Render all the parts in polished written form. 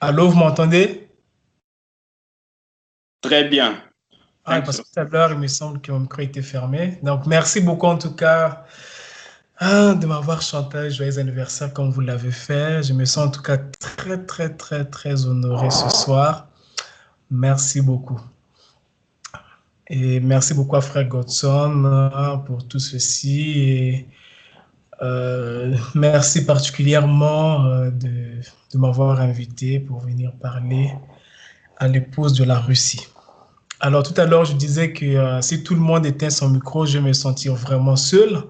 Allô, vous m'entendez? Très bien. Ah, Thanks. parce que tout à l'heure, il me semble que mon micro était fermé. Donc, merci beaucoup en tout cas de m'avoir chanté un joyeux anniversaire comme vous l'avez fait. Je me sens en tout cas très, très, très, très honoré ce soir. Merci beaucoup. Et merci beaucoup à Frère Godson pour tout ceci. Et merci particulièrement de m'avoir invité pour venir parler à l'épouse de la Russie. Alors tout à l'heure, je disais que si tout le monde éteint son micro, je vais me sentir vraiment seul.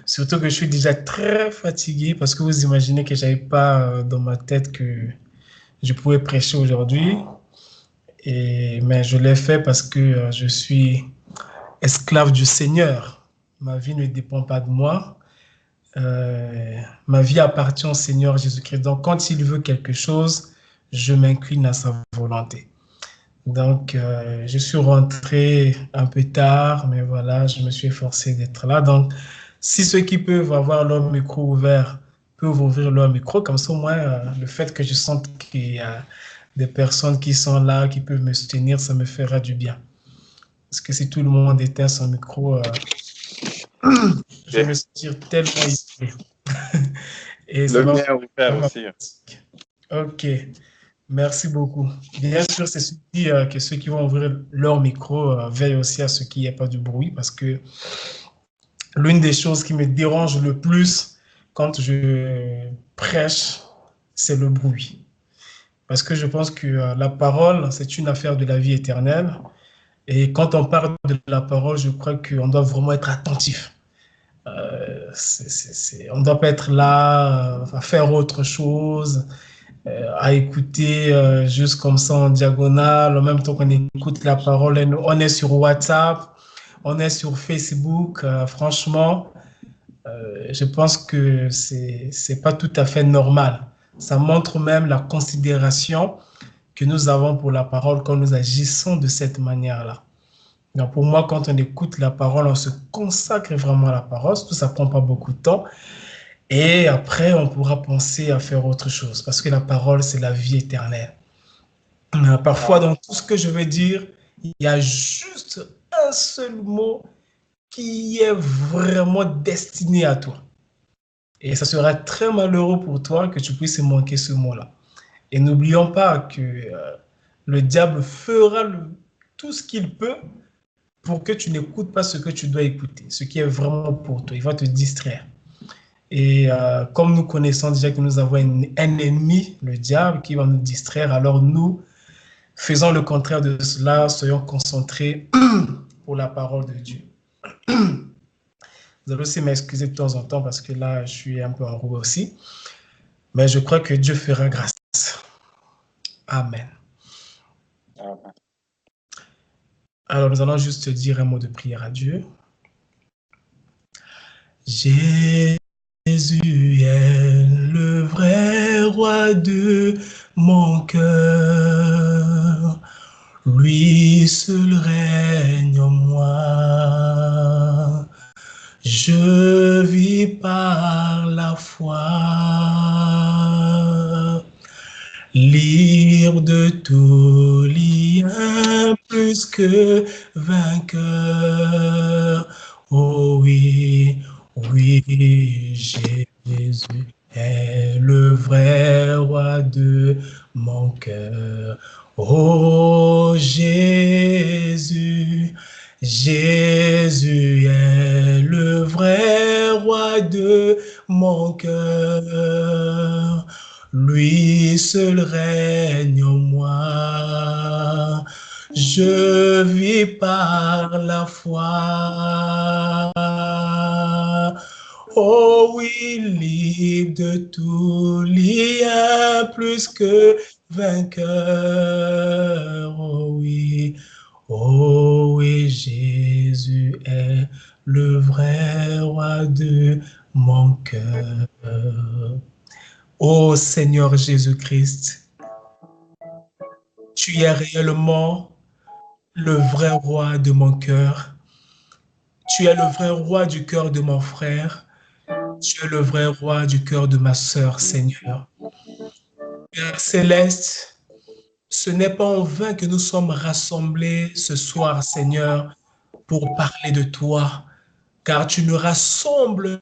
Surtout que je suis déjà très fatigué parce que vous imaginez que je n'avais pas dans ma tête que je pouvais prêcher aujourd'hui. Mais je l'ai fait parce que je suis esclave du Seigneur. Ma vie ne dépend pas de moi. Ma vie appartient au Seigneur Jésus-Christ. Donc quand il veut quelque chose, je m'incline à sa volonté. Donc, je suis rentré un peu tard, mais voilà, je me suis efforcé d'être là. Donc, si ceux qui peuvent avoir leur micro ouvert peuvent ouvrir leur micro, comme ça, au moins, le fait que je sente qu'il y a des personnes qui sont là, qui peuvent me soutenir, ça me fera du bien. Parce que si tout le monde éteint son micro, je vais me sentir tellement isolé. Et ça Le va mien est ouvert vraiment. aussi. Ok. Merci beaucoup. Bien sûr, c'est suffit que ceux qui vont ouvrir leur micro veillent aussi à ce qu'il n'y ait pas de bruit parce que l'une des choses qui me dérange le plus quand je prêche, c'est le bruit. Parce que je pense que la parole, c'est une affaire de la vie éternelle. Et quand on parle de la parole, je crois qu'on doit vraiment être attentif. On ne doit pas être là à faire autre chose, à écouter juste comme ça en diagonale, en même temps qu'on écoute la parole. On est sur WhatsApp, on est sur Facebook. Franchement, je pense que c'est pas tout à fait normal. Ça montre même la considération que nous avons pour la parole quand nous agissons de cette manière-là. Donc pour moi, quand on écoute la parole, on se consacre vraiment à la parole. Tout ça prend pas beaucoup de temps. Et après, on pourra penser à faire autre chose parce que la parole, c'est la vie éternelle. Parfois, dans tout ce que je vais dire, il y a juste un seul mot qui est vraiment destiné à toi. Et ça sera très malheureux pour toi que tu puisses manquer ce mot-là. Et n'oublions pas que le diable fera tout ce qu'il peut pour que tu n'écoutes pas ce que tu dois écouter, ce qui est vraiment pour toi. Il va te distraire. Et comme nous connaissons déjà que nous avons un ennemi, le diable, qui va nous distraire, alors nous, faisons le contraire de cela, soyons concentrés pour la parole de Dieu. Vous allez aussi m'excuser de temps en temps parce que là, je suis un peu enroué aussi. Mais je crois que Dieu fera grâce. Amen. Alors, nous allons juste dire un mot de prière à Dieu. Jésus est le vrai roi de mon cœur. Lui seul règne en moi. Je vis par la foi, libre de tout lien, plus que vainqueur. Oh oui, oui, Jésus est le vrai roi de mon cœur. Oh Jésus, Jésus est le vrai roi de mon cœur. Lui seul règne en moi. Je vis par la foi. Oh oui, libre de tout lien, plus que vainqueur. Oh oui, Jésus est le vrai roi de mon cœur. Ô Seigneur Jésus-Christ, tu es réellement le vrai roi de mon cœur. Tu es le vrai roi du cœur de mon frère. Tu es le vrai roi du cœur de ma sœur, Seigneur. Père céleste, ce n'est pas en vain que nous sommes rassemblés ce soir, Seigneur, pour parler de toi, car tu nous rassembles.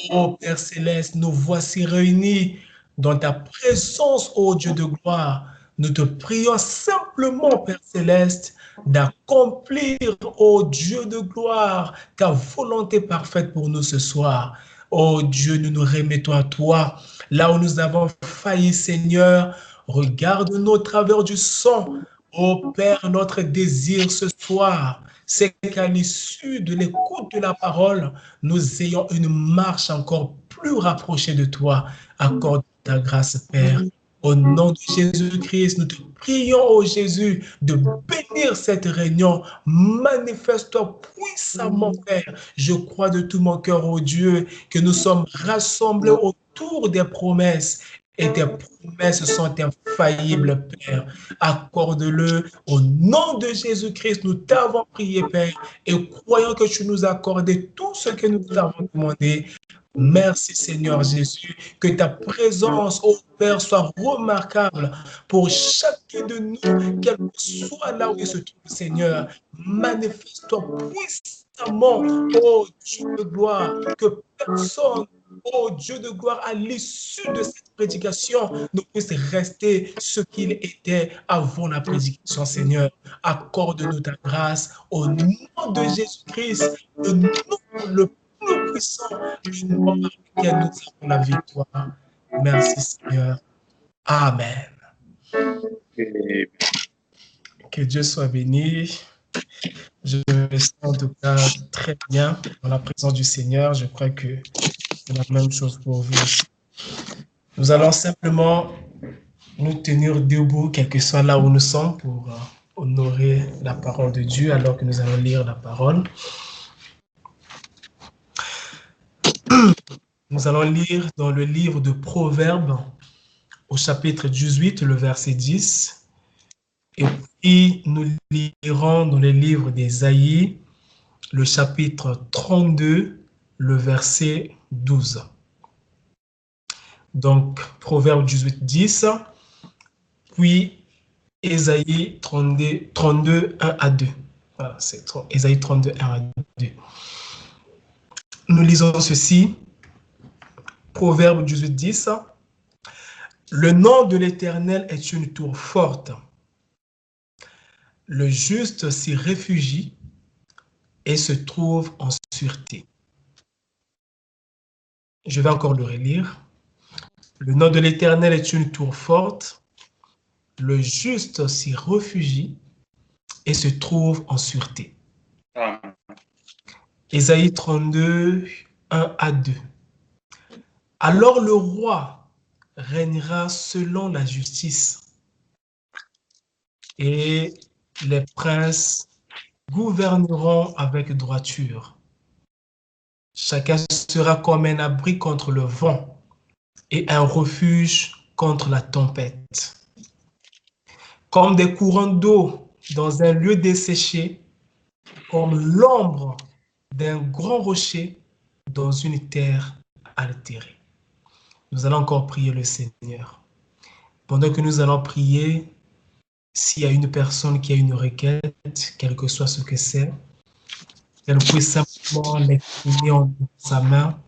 Oh Père céleste, nous voici réunis dans ta présence, ô Dieu de gloire. Nous te prions simplement, Père céleste, d'accomplir, ô Dieu de gloire, ta volonté parfaite pour nous ce soir. Ô Dieu, nous nous remettons à toi. Là où nous avons failli, Seigneur, regarde-nous au travers du sang. Ô Père, notre désir ce soir, c'est qu'à l'issue de l'écoute de la parole, nous ayons une marche encore plus rapprochée de toi. Accorde ta grâce, Père. Au nom de Jésus-Christ, nous te prions, ô Jésus, de bénir cette réunion. Manifeste-toi puissamment, Père. Je crois de tout mon cœur, ô Dieu, que nous sommes rassemblés autour des promesses. Et tes promesses sont infaillibles, Père. Accorde-le au nom de Jésus-Christ. Nous t'avons prié, Père, et croyons que tu nous as accordé tout ce que nous t'avons demandé. Merci Seigneur Jésus, que ta présence, ô Père, soit remarquable pour chacun de nous, quel que soit là où il se trouve, Seigneur. Manifeste-toi puissamment, ô Dieu de gloire, que personne, ô Dieu de gloire, à l'issue de cette prédication, ne puisse rester ce qu'il était avant la prédication, Seigneur. Accorde-nous ta grâce au nom de Jésus-Christ, le nom le plus puissant, le nom par lequel nous avons la victoire. Merci Seigneur. Amen. Que Dieu soit béni. Je me sens en tout cas très bien dans la présence du Seigneur. Je crois que c'est la même chose pour vous aussi. Nous allons simplement nous tenir debout, quel que soit là où nous sommes, pour honorer la parole de Dieu alors que nous allons lire la parole. Nous allons lire dans le livre de Proverbes, au chapitre 18, le verset 10. Et puis, nous lirons dans le livre d'Ésaïe, le chapitre 32, le verset 12. Donc, Proverbes 18, 10, puis Ésaïe 32, 1 à 2. Voilà, c'est Ésaïe 32, 1 à 2. Nous lisons ceci. Proverbe 18, 10. Le nom de l'Éternel est une tour forte. Le juste s'y réfugie et se trouve en sûreté. Je vais encore le relire. Le nom de l'Éternel est une tour forte. Le juste s'y réfugie et se trouve en sûreté. Ésaïe 32, 1 à 2. Alors le roi régnera selon la justice et les princes gouverneront avec droiture. Chacun sera comme un abri contre le vent et un refuge contre la tempête. Comme des courants d'eau dans un lieu desséché, comme l'ombre d'un grand rocher dans une terre altérée. Nous allons encore prier le Seigneur. Pendant que nous allons prier, s'il y a une personne qui a une requête, quel que soit ce que c'est, elle peut simplement l'exprimer en sa main.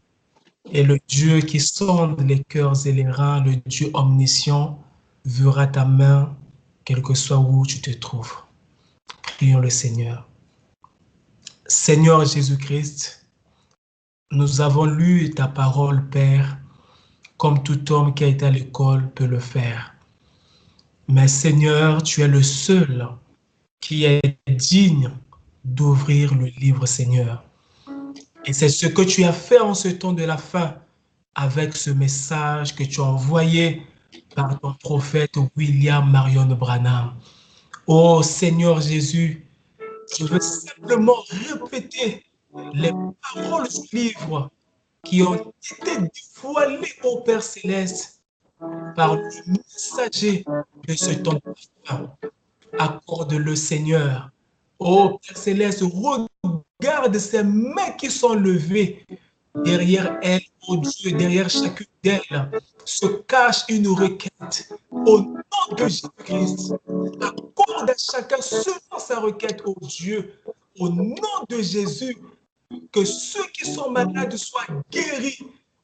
Et le Dieu qui sonde les cœurs et les reins, le Dieu omniscient, verra ta main, quel que soit où tu te trouves. Prions le Seigneur. Seigneur Jésus-Christ, nous avons lu ta parole, Père, comme tout homme qui a été à l'école peut le faire. Mais Seigneur, tu es le seul qui est digne d'ouvrir le livre, Seigneur. Et c'est ce que tu as fait en ce temps de la fin avec ce message que tu as envoyé par ton prophète William Marion Branham. Oh Seigneur Jésus, je veux simplement répéter les paroles du livre qui ont été dévoilées au Père Céleste par le messager de ce temps de la fin. Accorde-le, Seigneur. Oh Père Céleste, regarde ces mains qui sont levées derrière elles, oh Dieu, derrière chacune d'elles, se cache une requête. Au nom de Jésus-Christ, accorde à chacun selon sa requête, oh Dieu. Au nom de Jésus, que ceux qui sont malades soient guéris.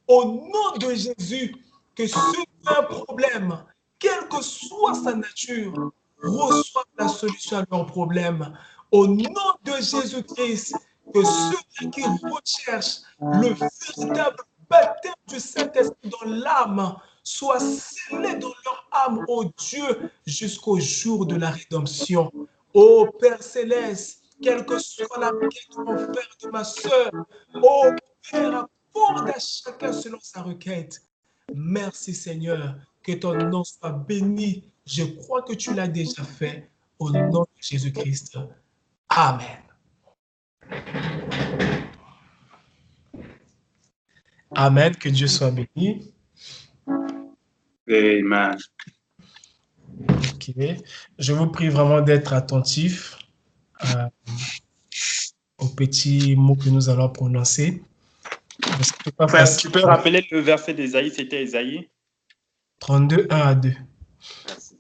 Au nom de Jésus, que ceux qui ont un problème, quelle que soit sa nature, reçoivent la solution à leur problème. Au nom de Jésus-Christ, que ceux qui recherchent le véritable baptême du Saint-Esprit dans l'âme soient scellés dans leur âme, ô Dieu, jusqu'au jour de la rédemption. Ô Père céleste, quelle que soit la quête, mon frère, de ma soeur, ô Père, accorde à chacun selon sa requête. Merci Seigneur, que ton nom soit béni. Je crois que tu l'as déjà fait. Au nom de Jésus-Christ. Amen. Amen, que Dieu soit béni. Amen. Ok. Je vous prie vraiment d'être attentif aux petits mots que nous allons prononcer. Frère, tu peux rappeler le verset d'Ésaïe, c'était Ésaïe 32, 1 à 2. Merci.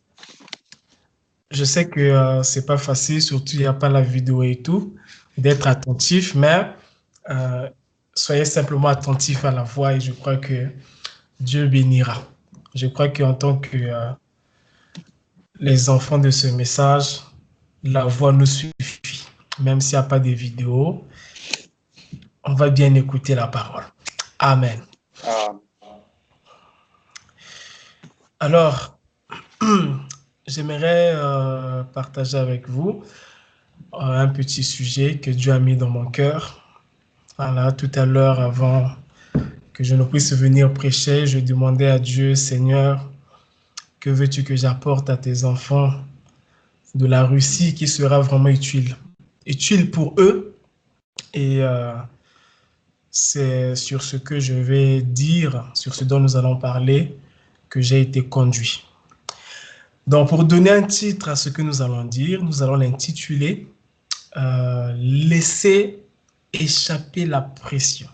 Je sais que c'est pas facile, surtout il n'y a pas la vidéo et tout, d'être attentif, mais soyez simplement attentif à la voix et je crois que Dieu bénira. Je crois qu'en tant que les enfants de ce message, la voix nous suffit. Même s'il n'y a pas de vidéo, on va bien écouter la parole. Amen. Alors, j'aimerais partager avec vous un petit sujet que Dieu a mis dans mon cœur. Voilà, tout à l'heure, avant que je ne puisse venir prêcher, je demandais à Dieu, Seigneur, que veux-tu que j'apporte à tes enfants de la Russie qui sera vraiment utile pour eux. Et c'est sur ce que je vais dire, sur ce dont nous allons parler, que j'ai été conduit. Donc, pour donner un titre à ce que nous allons dire, nous allons l'intituler « Laisser échapper la pression ».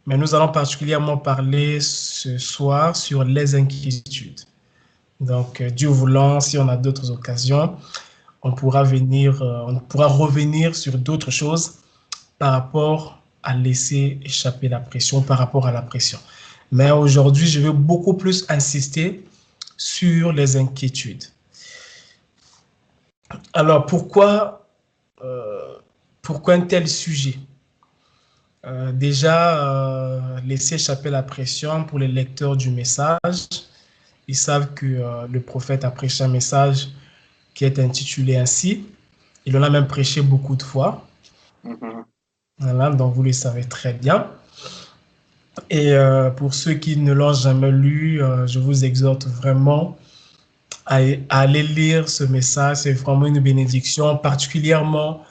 Mais nous allons particulièrement parler ce soir sur les inquiétudes. Donc, Dieu voulant, si on a d'autres occasions, on pourra revenir sur d'autres choses par rapport à laisser échapper la pression, par rapport à la pression. Mais aujourd'hui, je vais beaucoup plus insister sur les inquiétudes. Alors, pourquoi un tel sujet? Déjà, laisser échapper la pression pour les lecteurs du message. Ils savent que le prophète a prêché un message qui est intitulé ainsi. Il en a même prêché beaucoup de fois. Voilà, donc vous le savez très bien. Et pour ceux qui ne l'ont jamais lu, je vous exhorte vraiment à aller lire ce message. C'est vraiment une bénédiction, particulièrement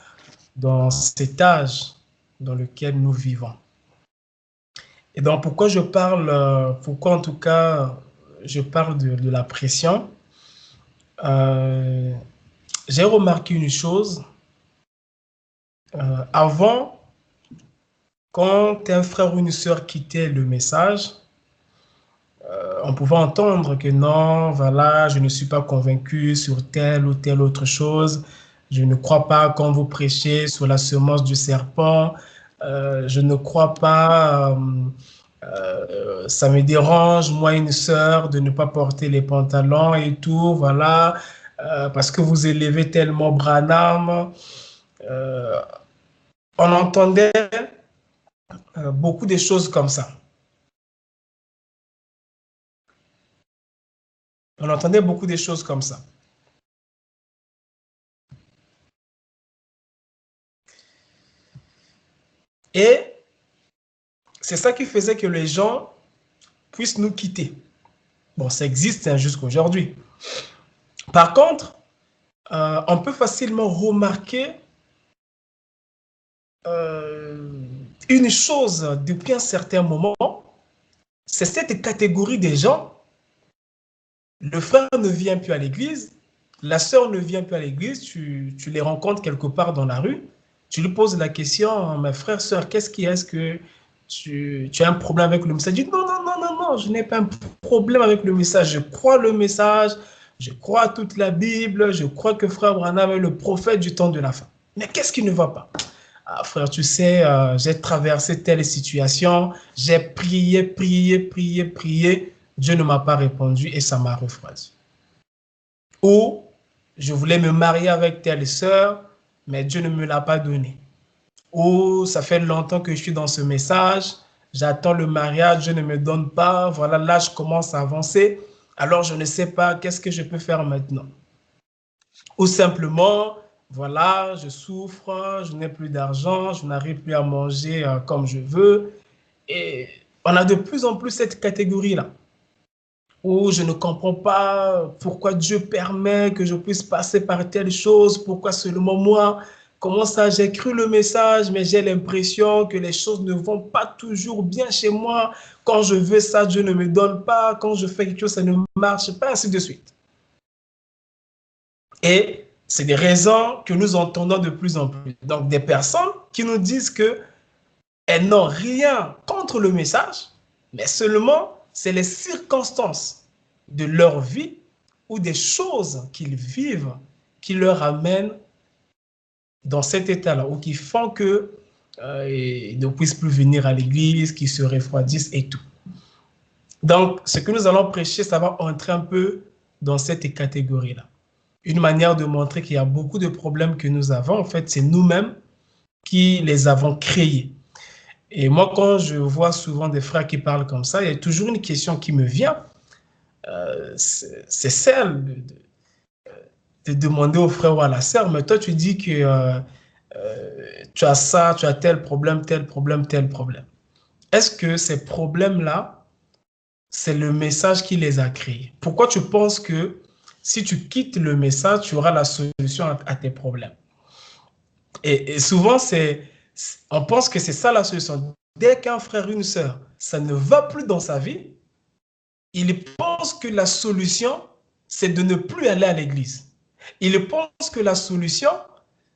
dans cet âge dans lequel nous vivons. Et donc, pourquoi en tout cas, je parle de la pression? J'ai remarqué une chose. Avant, quand un frère ou une sœur quittait le message, on pouvait entendre que non, voilà, je ne suis pas convaincu sur telle ou telle autre chose. Je ne crois pas quand vous prêchez sur la semence du serpent. Je ne crois pas, ça me dérange, moi, une sœur, de ne pas porter les pantalons et tout, voilà, parce que vous élevez tellement Branham. On entendait beaucoup de choses comme ça. On entendait beaucoup de choses comme ça. Et c'est ça qui faisait que les gens puissent nous quitter. Bon, ça existe jusqu'à aujourd'hui. Par contre, on peut facilement remarquer une chose depuis un certain moment, c'est cette catégorie des gens. Le frère ne vient plus à l'église, la sœur ne vient plus à l'église, tu les rencontres quelque part dans la rue, tu lui poses la question, mes frères, sœurs, qu'est-ce qui est-ce que tu as un problème avec le message. Je dis, non, non, non, non, non, je n'ai pas un problème avec le message. Je crois le message, je crois toute la Bible, je crois que frère Branham est le prophète du temps de la fin. Mais qu'est-ce qui ne va pas? Ah, frère, tu sais, j'ai traversé telle situation, j'ai prié, prié, prié, prié. Dieu ne m'a pas répondu et ça m'a refroidi. Ou je voulais me marier avec telle sœur, mais Dieu ne me l'a pas donné. Ou ça fait longtemps que je suis dans ce message, j'attends le mariage, Dieu ne me donne pas, voilà, l'âge commence à avancer, alors je ne sais pas qu'est-ce que je peux faire maintenant. Ou simplement, voilà, je souffre, je n'ai plus d'argent, je n'arrive plus à manger comme je veux. Et on a de plus en plus cette catégorie-là, où je ne comprends pas pourquoi Dieu permet que je puisse passer par telle chose, pourquoi seulement moi. Comment ça, j'ai cru le message, mais j'ai l'impression que les choses ne vont pas toujours bien chez moi. Quand je veux ça, Dieu ne me donne pas. Quand je fais quelque chose, ça ne marche pas, ainsi de suite. Et c'est des raisons que nous entendons de plus en plus. Donc, des personnes qui nous disent qu'elles n'ont rien contre le message, mais seulement c'est les circonstances de leur vie ou des choses qu'ils vivent qui leur amènent dans cet état-là ou qui font que ils ne puissent plus venir à l'église, qu'ils se refroidissent et tout. Donc, ce que nous allons prêcher, ça va entrer un peu dans cette catégorie-là. Une manière de montrer qu'il y a beaucoup de problèmes que nous avons, en fait, c'est nous-mêmes qui les avons créés. Et moi, quand je vois souvent des frères qui parlent comme ça, il y a toujours une question qui me vient. C'est celle de demander au frère ou à la sœur, mais toi, tu dis que tu as ça, tu as tel problème, tel problème, tel problème. Est-ce que ces problèmes-là, c'est le message qui les a créés? Pourquoi tu penses que si tu quittes le message, tu auras la solution à tes problèmes? Et souvent, on pense que c'est ça la solution. Dès qu'un frère ou une sœur, ça ne va plus dans sa vie, il pense que la solution, c'est de ne plus aller à l'église. Il pense que la solution,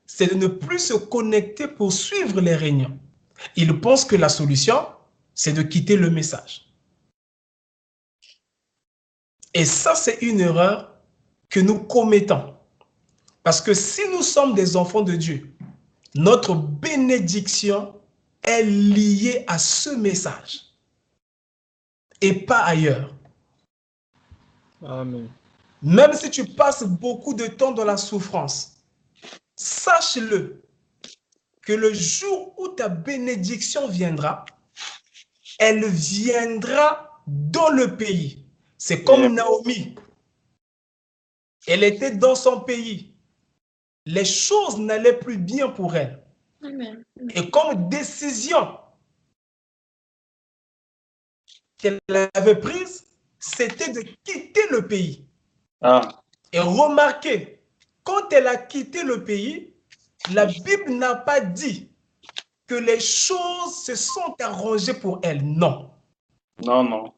c'est de ne plus se connecter pour suivre les réunions. Il pense que la solution, c'est de quitter le message. Et ça, c'est une erreur que nous commettons. Parce que si nous sommes des enfants de Dieu, notre bénédiction est liée à ce message et pas ailleurs. Amen. Même si tu passes beaucoup de temps dans la souffrance, sache-le que le jour où ta bénédiction viendra, elle viendra dans le pays. C'est comme Naomi. Elle était dans son pays. Les choses n'allaient plus bien pour elle. Amen. Et comme décision qu'elle avait prise, c'était de quitter le pays. Et remarquez, quand elle a quitté le pays, la Bible n'a pas dit que les choses se sont arrangées pour elle. Non. Non, non.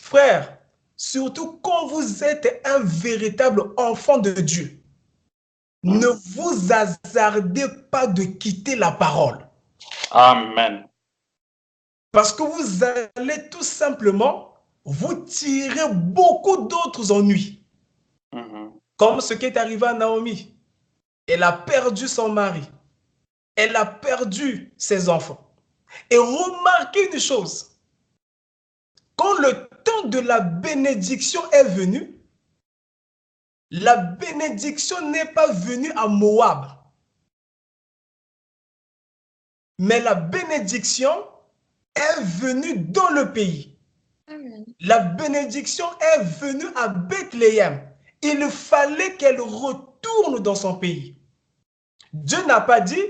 Frère, surtout quand vous êtes un véritable enfant de Dieu, ne vous hasardez pas de quitter la parole. Amen. Parce que vous allez tout simplement vous tirer beaucoup d'autres ennuis. Comme ce qui est arrivé à Naomi. Elle a perdu son mari. Elle a perdu ses enfants. Et remarquez une chose. Quand le temps de la bénédiction est venu, la bénédiction n'est pas venue à Moab. Mais la bénédiction est venue dans le pays. La bénédiction est venue à Bethléem. Il fallait qu'elle retourne dans son pays. Dieu n'a pas dit,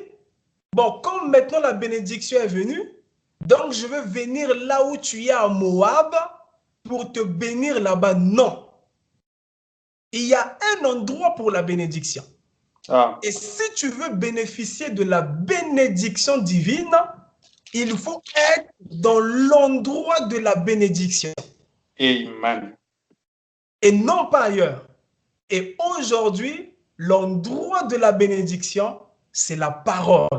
bon, comme maintenant la bénédiction est venue, donc je vais venir là où tu es à Moab pour te bénir là-bas. Non. Il y a un endroit pour la bénédiction. Et si tu veux bénéficier de la bénédiction divine, il faut être dans l'endroit de la bénédiction. Amen. Et non pas ailleurs. Et aujourd'hui, l'endroit de la bénédiction, c'est la parole.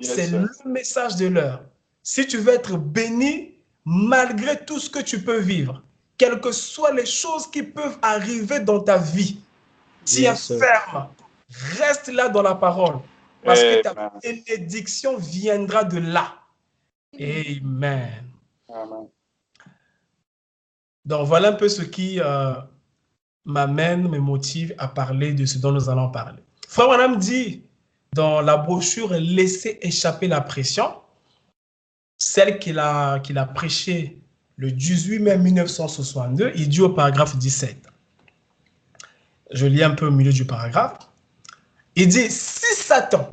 C'est le message de l'heure. si tu veux être béni malgré tout ce que tu peux vivre, quelles que soient les choses qui peuvent arriver dans ta vie, tiens ferme, reste là dans la parole, parce que ta bénédiction viendra de là. Amen. Amen. Donc voilà un peu ce qui m'amène, me motive à parler de ce dont nous allons parler. Frère Branham dit dans la brochure « Laissez échapper la pression », celle qu'il a prêchée le 18 mai 1962, il dit au paragraphe 17. Je lis un peu au milieu du paragraphe. Il dit, si Satan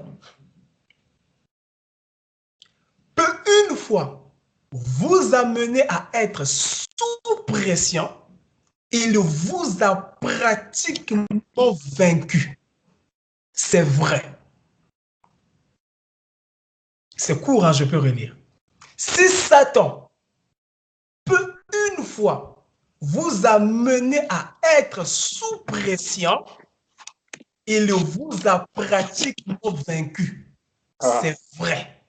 peut une fois vous amener à être sous pression, il vous a pratiquement vaincu. C'est vrai. C'est court, hein, je peux relire. Si Satan peut une fois vous amener à être sous pression, il vous a pratiquement vaincu. C'est vrai.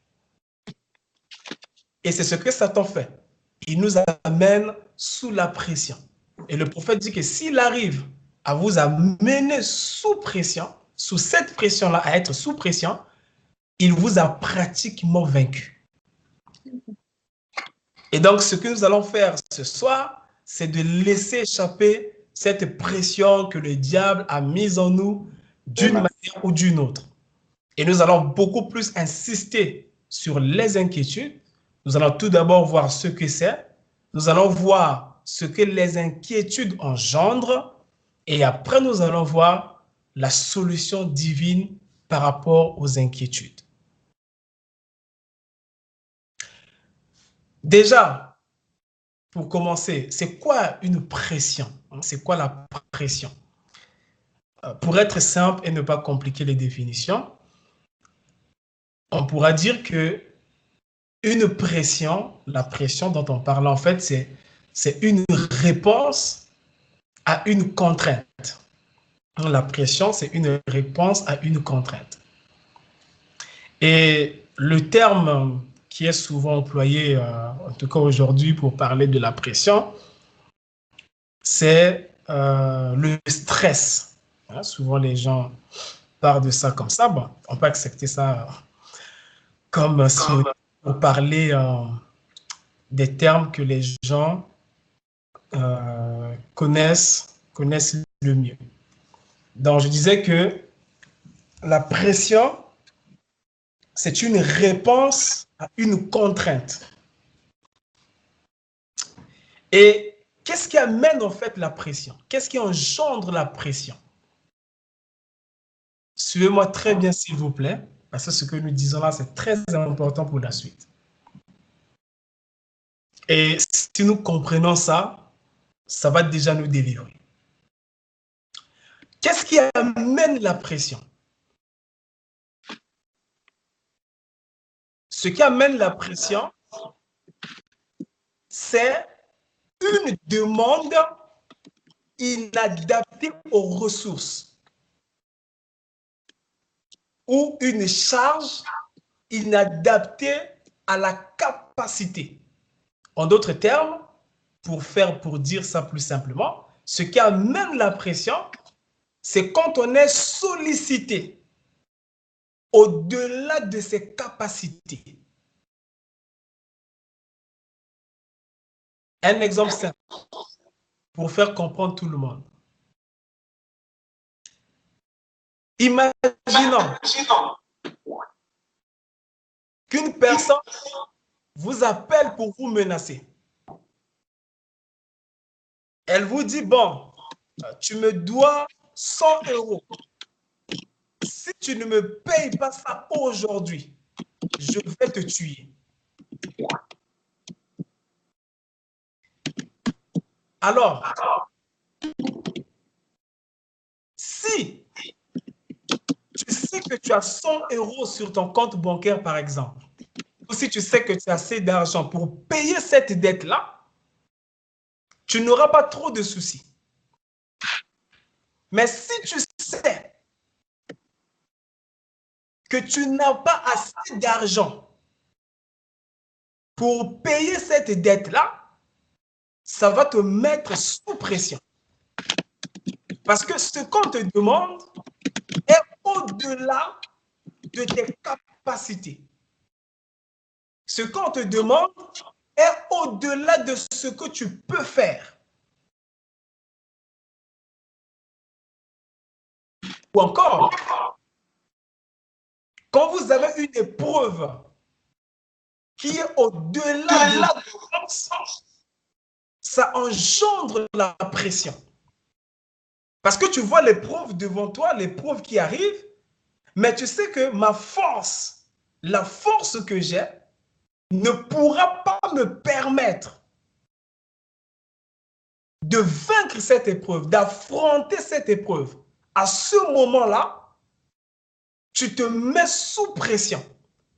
Et c'est ce que Satan fait. Il nous amène sous la pression. Et le prophète dit que s'il arrive à vous amener sous pression, sous cette pression-là, à être sous pression, il vous a pratiquement vaincu. Et donc, ce que nous allons faire ce soir, c'est de laisser échapper cette pression que le diable a mise en nous d'une manière ou d'une autre. Et nous allons beaucoup plus insister sur les inquiétudes. Nous allons tout d'abord voir ce que c'est. Nous allons voir ce que les inquiétudes engendrent. Et après, nous allons voir la solution divine par rapport aux inquiétudes. Déjà, pour commencer, c'est quoi une pression? C'est quoi la pression? Pour être simple et ne pas compliquer les définitions, on pourra dire que une pression, la pression dont on parle en fait, c'est une réponse à une contrainte. La pression, c'est une réponse à une contrainte. Et le terme qui est souvent employé, en tout cas aujourd'hui, pour parler de la pression, c'est le stress. Hein, souvent, les gens parlent de ça comme ça. Bon, on peut accepter ça comme synonyme pour parler des termes que les gens connaissent le mieux. Donc, je disais que la pression, c'est une réponse à une contrainte. Et qu'est-ce qui amène en fait la pression? Qu'est-ce qui engendre la pression? Suivez-moi très bien, s'il vous plaît, parce que ce que nous disons là, c'est très important pour la suite. Et si nous comprenons ça, ça va déjà nous délivrer. Qu'est-ce qui amène la pression? Ce qui amène la pression, c'est une demande inadaptée aux ressources ou une charge inadaptée à la capacité. En d'autres termes, pour dire ça plus simplement, ce qui amène la pression, c'est quand on est sollicité au-delà de ses capacités. Un exemple simple pour faire comprendre tout le monde. Imaginons qu'une personne vous appelle pour vous menacer. Elle vous dit, bon, tu me dois 100 €. Si tu ne me payes pas ça aujourd'hui, je vais te tuer. Alors, si tu sais que tu as 100 € sur ton compte bancaire, par exemple, ou si tu sais que tu as assez d'argent pour payer cette dette-là, tu n'auras pas trop de soucis. Mais si tu sais que tu n'as pas assez d'argent pour payer cette dette-là, ça va te mettre sous pression. Parce que ce qu'on te demande est au-delà de tes capacités. Ce qu'on te demande est au-delà de ce que tu peux faire. Ou encore, quand vous avez une épreuve qui est au-delà de votre sens, ça engendre la pression. Parce que tu vois l'épreuve devant toi, l'épreuve qui arrive, mais tu sais que ma force, la force que j'ai, ne pourra pas me permettre de vaincre cette épreuve, d'affronter cette épreuve. À ce moment-là, tu te mets sous pression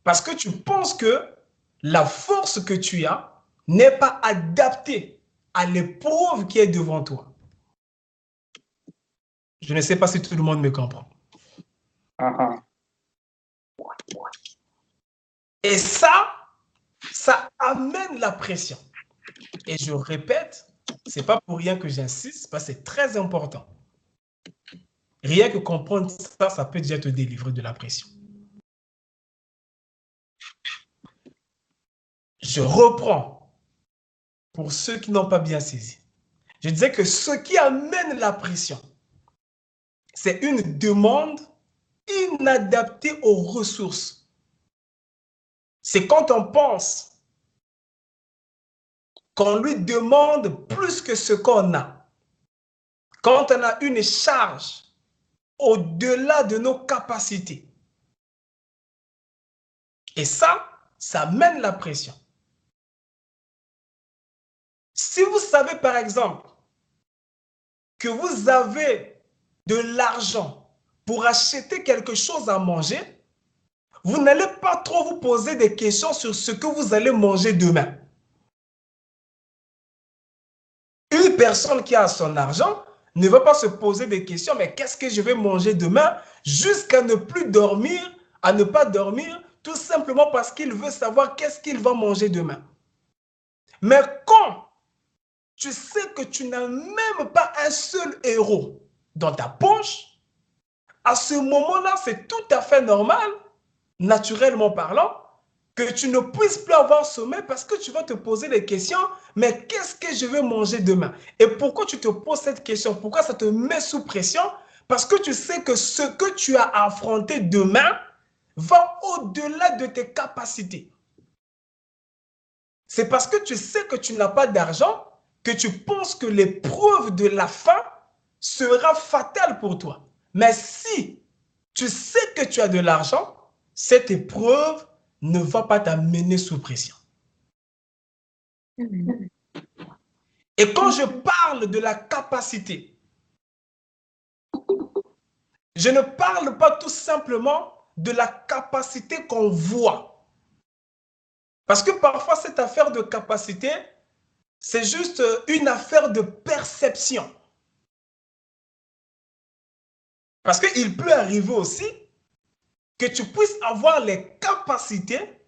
parce que tu penses que la force que tu as n'est pas adaptée à l'épreuve qui est devant toi. Je ne sais pas si tout le monde me comprend. Et ça amène la pression. Et je répète, ce n'est pas pour rien que j'insiste, parce que c'est très important. Rien que comprendre ça, ça peut déjà te délivrer de la pression. Je reprends pour ceux qui n'ont pas bien saisi. Je disais que ce qui amène la pression, c'est une demande inadaptée aux ressources. C'est quand on pense qu'on lui demande plus que ce qu'on a. Quand on a une charge au-delà de nos capacités. Et ça mène la pression. Si vous savez, par exemple, que vous avez de l'argent pour acheter quelque chose à manger, vous n'allez pas trop vous poser des questions sur ce que vous allez manger demain. Une personne qui a son argent ne va pas se poser des questions, mais qu'est-ce que je vais manger demain, jusqu'à ne plus dormir, à ne pas dormir, tout simplement parce qu'il veut savoir qu'est-ce qu'il va manger demain. Mais quand tu sais que tu n'as même pas un seul euro dans ta poche, à ce moment-là, c'est tout à fait normal, naturellement parlant, que tu ne puisses plus avoir sommeil parce que tu vas te poser des questions, mais qu'est-ce que je vais manger demain? Et pourquoi tu te poses cette question? Pourquoi ça te met sous pression? Parce que tu sais que ce que tu as à affronter demain va au-delà de tes capacités. C'est parce que tu sais que tu n'as pas d'argent que tu penses que l'épreuve de la faim sera fatale pour toi. Mais si tu sais que tu as de l'argent, cette épreuve ne va pas t'amener sous pression. Et quand je parle de la capacité, je ne parle pas tout simplement de la capacité qu'on voit. Parce que parfois, cette affaire de capacité, c'est juste une affaire de perception. Parce qu'il peut arriver aussi que tu puisses avoir les capacités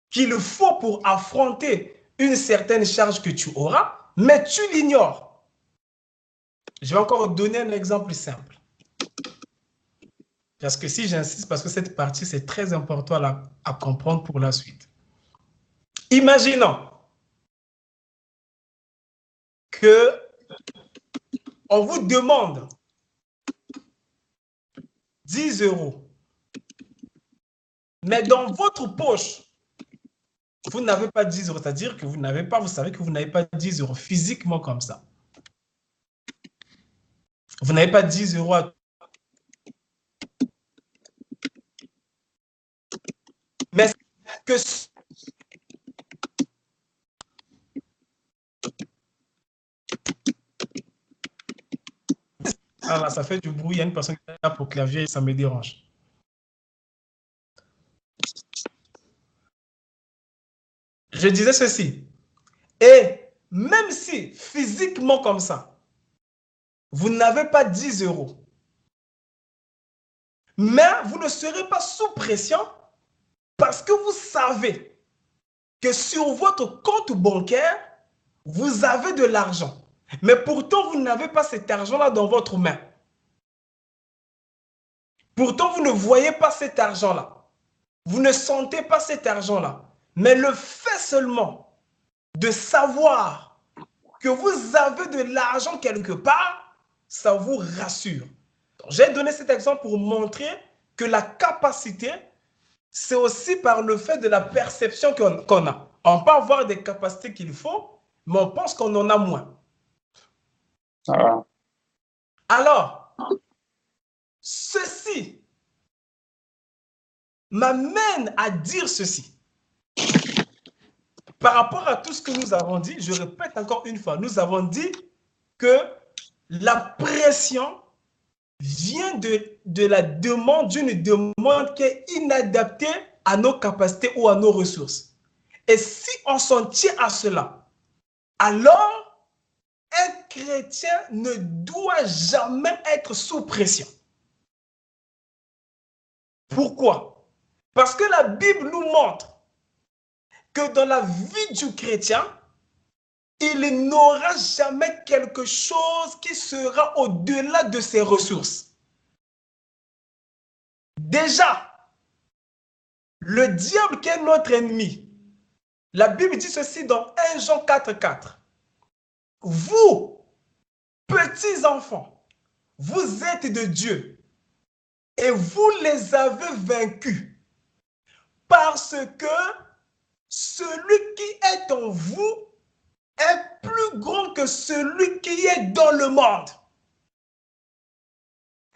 qu'il faut pour affronter une certaine charge que tu auras, mais tu l'ignores. Je vais encore donner un exemple simple. Parce que si j'insiste, parce que cette partie, c'est très important à comprendre pour la suite. Imaginons que on vous demande 10 euros, mais dans votre poche, vous n'avez pas 10 euros, c'est-à-dire que vous savez que vous n'avez pas 10 euros physiquement comme ça. Vous n'avez pas 10 euros à... Mais que... Ah là, ça fait du bruit, il y a une personne qui tape au clavier et ça me dérange. Je disais ceci. Et même si physiquement comme ça, vous n'avez pas 10 euros, mais vous ne serez pas sous pression parce que vous savez que sur votre compte bancaire, vous avez de l'argent. Mais pourtant, vous n'avez pas cet argent-là dans votre main. Pourtant, vous ne voyez pas cet argent-là. Vous ne sentez pas cet argent-là. Mais le fait seulement de savoir que vous avez de l'argent quelque part, ça vous rassure. J'ai donné cet exemple pour montrer que la capacité, c'est aussi par le fait de la perception qu'on a. On peut avoir des capacités qu'il faut, mais on pense qu'on en a moins. Ah. Alors, ceci m'amène à dire ceci. Par rapport à tout ce que nous avons dit, je répète encore une fois, nous avons dit que la pression vient de la demande, d'une demande qui est inadaptée à nos capacités ou à nos ressources. Et si on s'en tient à cela, alors un chrétien ne doit jamais être sous pression. Pourquoi? Parce que la Bible nous montre que dans la vie du chrétien, il n'aura jamais quelque chose qui sera au-delà de ses ressources. Déjà, le diable qui est notre ennemi, la Bible dit ceci dans 1 Jean 4,4. Vous, petits enfants, vous êtes de Dieu et vous les avez vaincus parce que celui qui est en vous est plus grand que celui qui est dans le monde.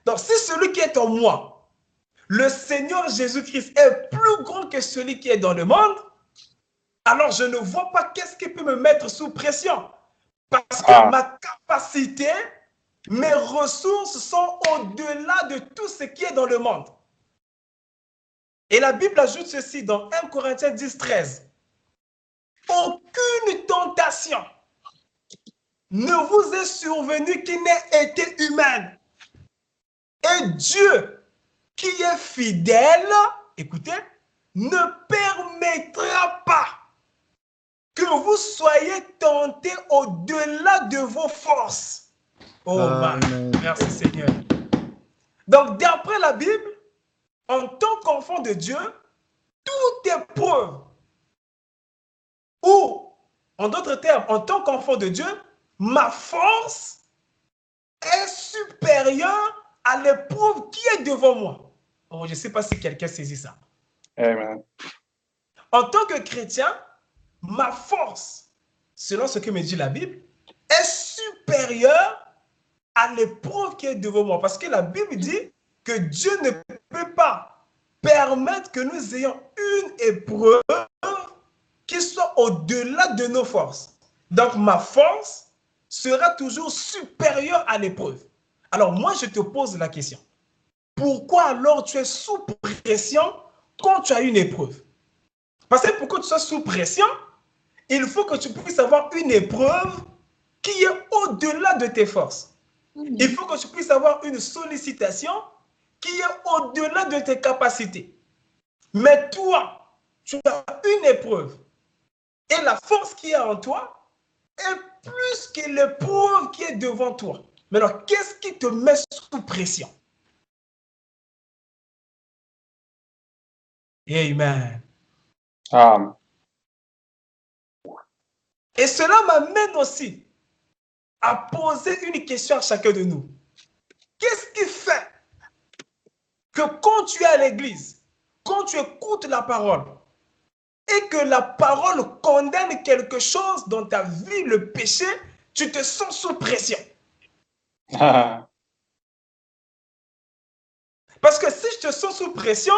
Donc, si celui qui est en moi, le Seigneur Jésus-Christ, est plus grand que celui qui est dans le monde, alors je ne vois pas qu'est-ce qui peut me mettre sous pression. Parce que ma capacité, mes ressources sont au-delà de tout ce qui est dans le monde. Et la Bible ajoute ceci dans 1 Corinthiens 10, 13. Aucune tentation ne vous est survenue qui n'ait été humaine. Et Dieu, qui est fidèle, écoutez, ne permettra pas que vous soyez tentés au-delà de vos forces. Oh, merci Seigneur. Donc, d'après la Bible, en tant qu'enfant de Dieu, toute épreuve, ou, en d'autres termes, en tant qu'enfant de Dieu, ma force est supérieure à l'épreuve qui est devant moi. Oh, je ne sais pas si quelqu'un saisit ça. Amen. En tant que chrétien, ma force, selon ce que me dit la Bible, est supérieure à l'épreuve qui est devant moi. Parce que la Bible dit que Dieu ne peut pas permettre que nous ayons une épreuve qui soit au-delà de nos forces. Donc, ma force sera toujours supérieure à l'épreuve. Alors, moi, je te pose la question. Pourquoi alors tu es sous pression quand tu as une épreuve? Parce que pour que tu sois sous pression, il faut que tu puisses avoir une épreuve qui est au-delà de tes forces. Il faut que tu puisses avoir une sollicitation qui est au-delà de tes capacités. Mais toi, tu as une épreuve. Et la force qui est en toi est plus que l'épreuve qui est devant toi. Mais alors, qu'est-ce qui te met sous pression? Amen. Et cela m'amène aussi à poser une question à chacun de nous. Qu'est-ce qui fait que quand tu es à l'église, quand tu écoutes la parole, et que la parole condamne quelque chose dans ta vie, le péché, tu te sens sous pression? Parce que si je te sens sous pression,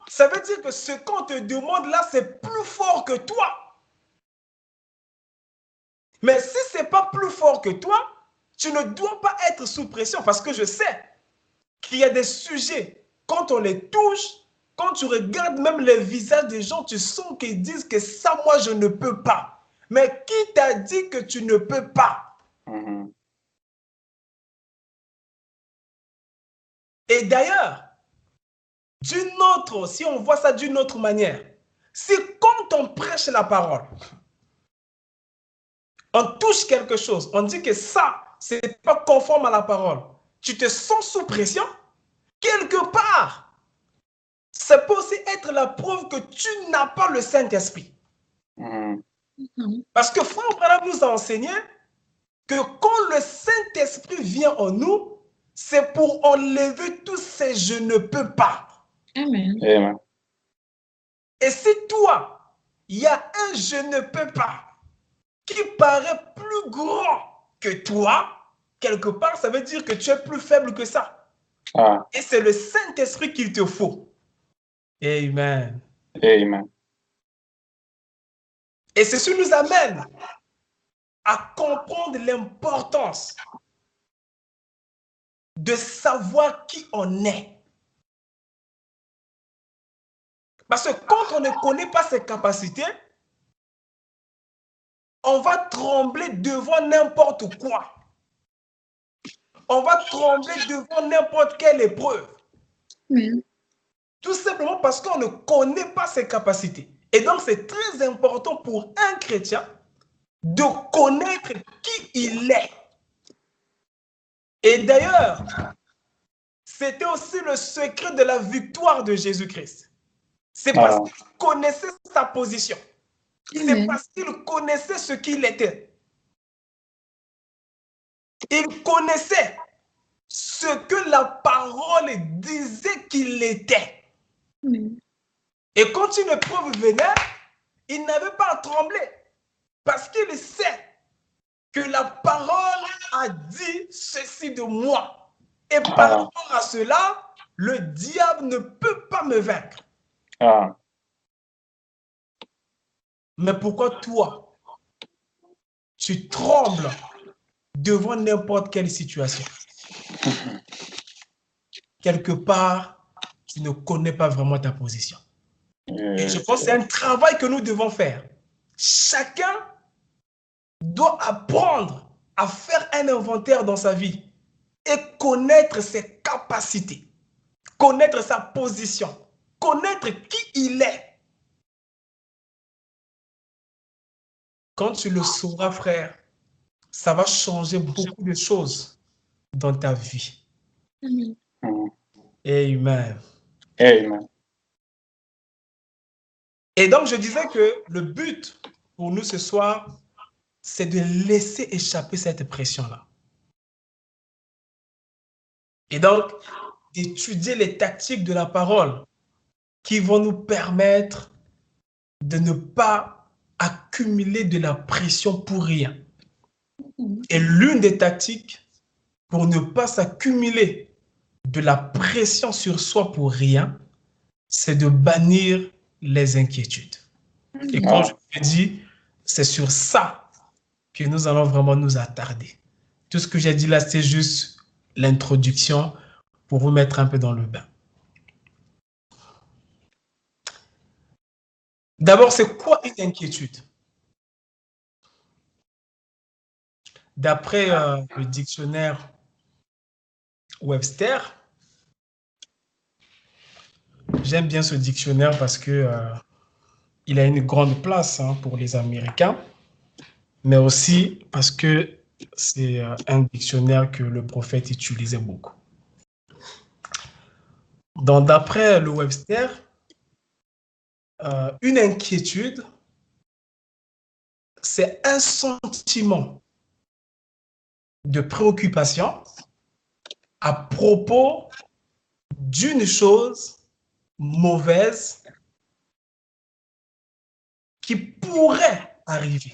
ça veut dire que ce qu'on te demande là, c'est plus fort que toi. Mais si ce n'est pas plus fort que toi, tu ne dois pas être sous pression parce que je sais qu'il y a des sujets, quand on les touche, quand tu regardes même les visages des gens, tu sens qu'ils disent que ça, moi, je ne peux pas. Mais qui t'a dit que tu ne peux pas? Et d'ailleurs, si on voit ça d'une autre manière, Si quand on prêche la parole, on touche quelque chose, on dit que ça, ce n'est pas conforme à la parole, tu te sens sous pression, quelque part, ça peut aussi être la preuve que tu n'as pas le Saint-Esprit. Parce que Frère Branham nous a enseigné que quand le Saint-Esprit vient en nous, c'est pour enlever tous ces je ne peux pas. Amen. Amen. Et si toi, il y a un je ne peux pas qui paraît plus grand que toi, quelque part, ça veut dire que tu es plus faible que ça. Ah. Et c'est le Saint-Esprit qu'il te faut. Amen. Amen. Et ceci nous amène à comprendre l'importance de savoir qui on est. Parce que quand on ne connaît pas ses capacités, on va trembler devant n'importe quoi. On va trembler devant n'importe quelle épreuve. Amen. Tout simplement parce qu'on ne connaît pas ses capacités. Et donc, c'est très important pour un chrétien de connaître qui il est. Et d'ailleurs, c'était aussi le secret de la victoire de Jésus-Christ. C'est parce qu'il connaissait sa position. C'est parce qu'il connaissait ce qu'il était. Il connaissait ce que la parole disait qu'il était. Et quand une épreuve venait, il n'avait pas à trembler. Parce qu'il sait que la parole a dit ceci de moi. Et par rapport à cela, le diable ne peut pas me vaincre. Mais pourquoi toi, tu trembles devant n'importe quelle situation? Quelque part, tu ne connais pas vraiment ta position. Et je pense que c'est un travail que nous devons faire. Chacun doit apprendre à faire un inventaire dans sa vie et connaître ses capacités, connaître sa position, connaître qui il est. Quand tu le sauras, frère, ça va changer beaucoup de choses dans ta vie. Amen. Amen. Amen. Et donc, je disais que le but pour nous ce soir, c'est de laisser échapper cette pression-là. Et donc, d'étudier les tactiques de la parole qui vont nous permettre de ne pas accumuler de la pression pour rien. Et l'une des tactiques pour ne pas s'accumuler de la pression sur soi pour rien, c'est de bannir les inquiétudes. Et quand je te dis, c'est sur ça que nous allons vraiment nous attarder. Tout ce que j'ai dit là, c'est juste l'introduction pour vous mettre un peu dans le bain. D'abord, c'est quoi une inquiétude? D'après le dictionnaire Webster, j'aime bien ce dictionnaire parce que il a une grande place pour les Américains, mais aussi parce que c'est un dictionnaire que le prophète utilisait beaucoup. Donc, d'après le Webster, une inquiétude, c'est un sentiment de préoccupation à propos d'une chose mauvaise qui pourrait arriver.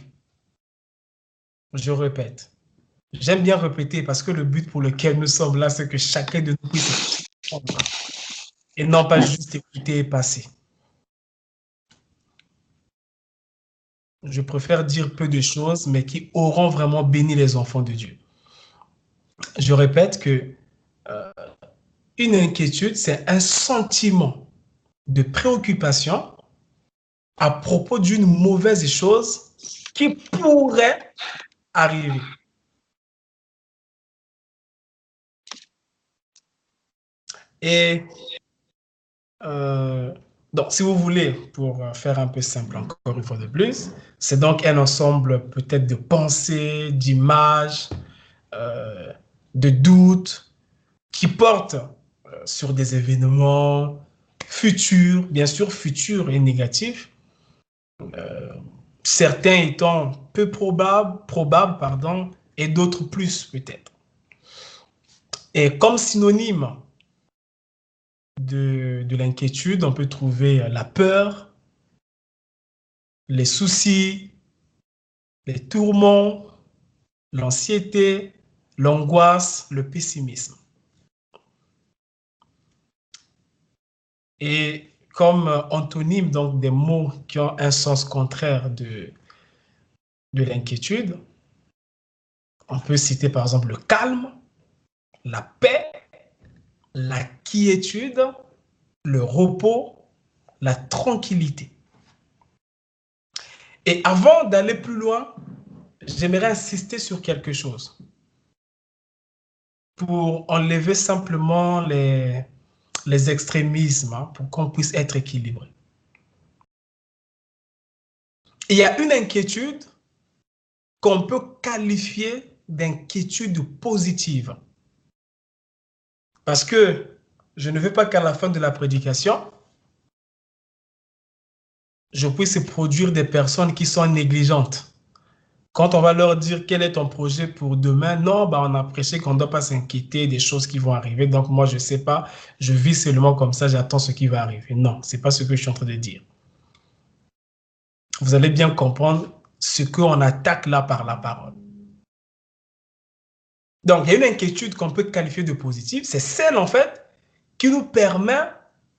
Je répète. J'aime bien répéter parce que le but pour lequel nous sommes là, c'est que chacun de nous puisse comprendre et non pas juste écouter et passer. Je préfère dire peu de choses, mais qui auront vraiment béni les enfants de Dieu. Je répète que une inquiétude, c'est un sentiment de préoccupation à propos d'une mauvaise chose qui pourrait arriver. Et Donc, si vous voulez, pour faire un peu simple encore une fois de plus, c'est donc un ensemble peut-être de pensées, d'images, euh, de doutes qui portent sur des événements futurs, bien sûr futurs et négatifs, certains étant peu probables, pardon, et d'autres plus peut-être. Et comme synonyme de l'inquiétude, on peut trouver la peur, les soucis, les tourments, l'anxiété, l'angoisse, le pessimisme. Et comme antonyme, donc des mots qui ont un sens contraire de l'inquiétude, on peut citer par exemple le calme, la paix, la quiétude, le repos, la tranquillité. Et avant d'aller plus loin, j'aimerais insister sur quelque chose pour enlever simplement les extrémismes, hein, pour qu'on puisse être équilibré. Il y a une inquiétude qu'on peut qualifier d'inquiétude positive. Parce que je ne veux pas qu'à la fin de la prédication, je puisse produire des personnes qui sont négligentes. Quand on va leur dire quel est ton projet pour demain, non, bah on a prêché qu'on ne doit pas s'inquiéter des choses qui vont arriver. Donc moi, je ne sais pas, je vis seulement comme ça, j'attends ce qui va arriver. Non, ce n'est pas ce que je suis en train de dire. Vous allez bien comprendre ce qu'on attaque là par la parole. Donc, il y a une inquiétude qu'on peut qualifier de positive, c'est celle en fait qui nous permet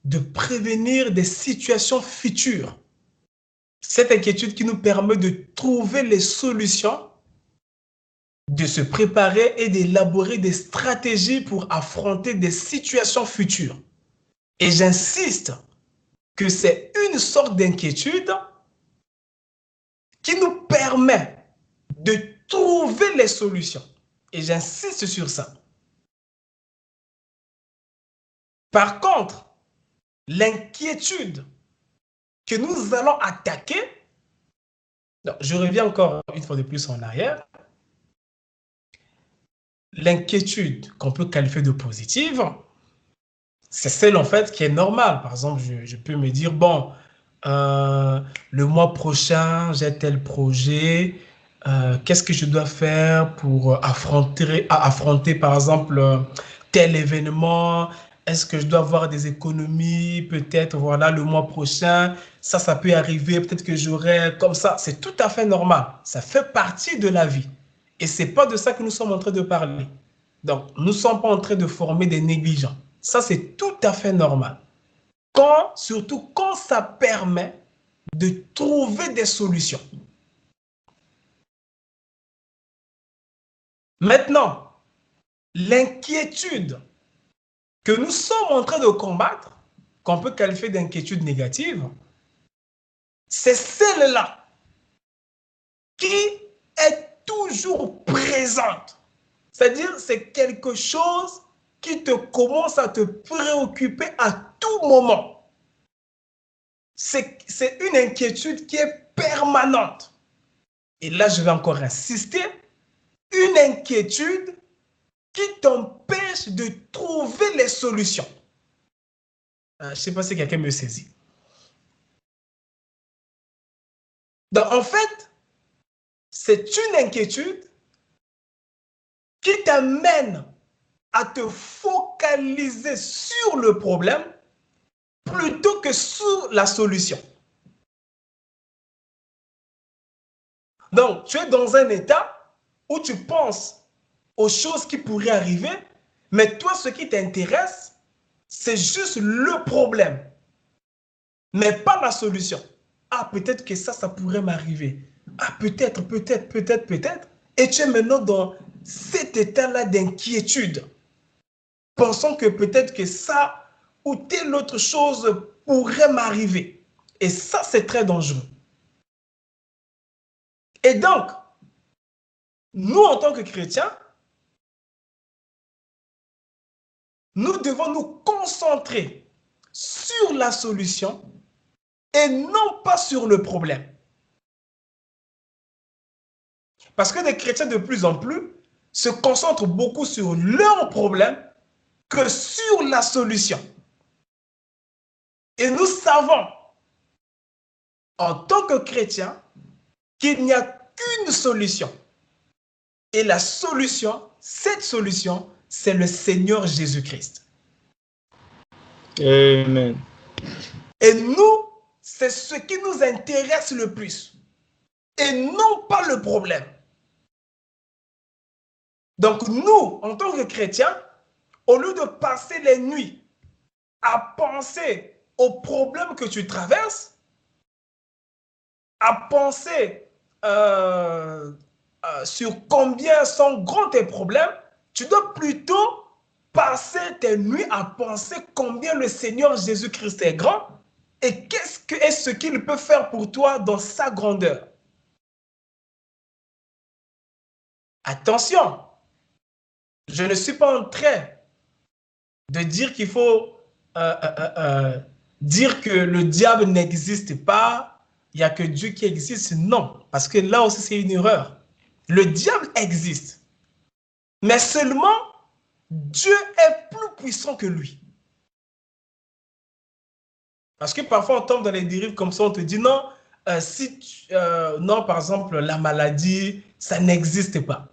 de prévenir des situations futures. Cette inquiétude qui nous permet de trouver les solutions, de se préparer et d'élaborer des stratégies pour affronter des situations futures. Et j'insiste que c'est une sorte d'inquiétude qui nous permet de trouver les solutions. Et j'insiste sur ça. Par contre, l'inquiétude que nous allons attaquer, donc je reviens encore une fois de plus en arrière, l'inquiétude qu'on peut qualifier de positive, c'est celle en fait qui est normale. Par exemple, je peux me dire, bon, le mois prochain, j'ai tel projet, qu'est-ce que je dois faire pour affronter par exemple, tel événement? Est-ce que je dois avoir des économies? Peut-être, voilà, le mois prochain, ça peut arriver, peut-être que j'aurai comme ça. C'est tout à fait normal. Ça fait partie de la vie. Et ce n'est pas de ça que nous sommes en train de parler. Donc, nous ne sommes pas en train de former des négligents. Ça, c'est tout à fait normal. Surtout quand ça permet de trouver des solutions. Maintenant, l'inquiétude que nous sommes en train de combattre, qu'on peut qualifier d'inquiétude négative, c'est celle-là qui est toujours présente. C'est-à-dire, c'est quelque chose qui te commence à te préoccuper à tout moment. C'est une inquiétude qui est permanente. Et là, je vais encore insister, une inquiétude qui t'empêche de trouver les solutions. Je ne sais pas si quelqu'un me saisit. Donc, en fait, c'est une inquiétude qui t'amène à te focaliser sur le problème plutôt que sur la solution. Donc, tu es dans un état où tu penses aux choses qui pourraient arriver, mais toi, ce qui t'intéresse, c'est juste le problème, mais pas la solution. Ah, peut-être que ça pourrait m'arriver. Ah, peut-être. Et tu es maintenant dans cet état-là d'inquiétude, pensant que peut-être que ça ou telle autre chose pourrait m'arriver. Et ça, c'est très dangereux. Et donc, nous, en tant que chrétiens, nous devons nous concentrer sur la solution et non pas sur le problème. Parce que les chrétiens de plus en plus se concentrent beaucoup sur leur problème que sur la solution. Et nous savons, en tant que chrétiens, qu'il n'y a qu'une solution. Et la solution, cette solution, c'est le Seigneur Jésus-Christ. Amen. Et nous, c'est ce qui nous intéresse le plus. Et non pas le problème. Donc nous, en tant que chrétiens, au lieu de passer les nuits à penser aux problèmes que tu traverses, à penser sur combien sont grands tes problèmes, tu dois plutôt passer tes nuits à penser combien le Seigneur Jésus-Christ est grand et qu'est-ce qu'il peut faire pour toi dans sa grandeur. Attention, je ne suis pas en train de dire qu'il faut dire que le diable n'existe pas, il n'y a que Dieu qui existe. Non, parce que là aussi c'est une erreur. Le diable existe, mais seulement Dieu est plus puissant que lui. Parce que parfois on tombe dans les dérives comme ça, on te dit non, non, par exemple, la maladie, ça n'existe pas.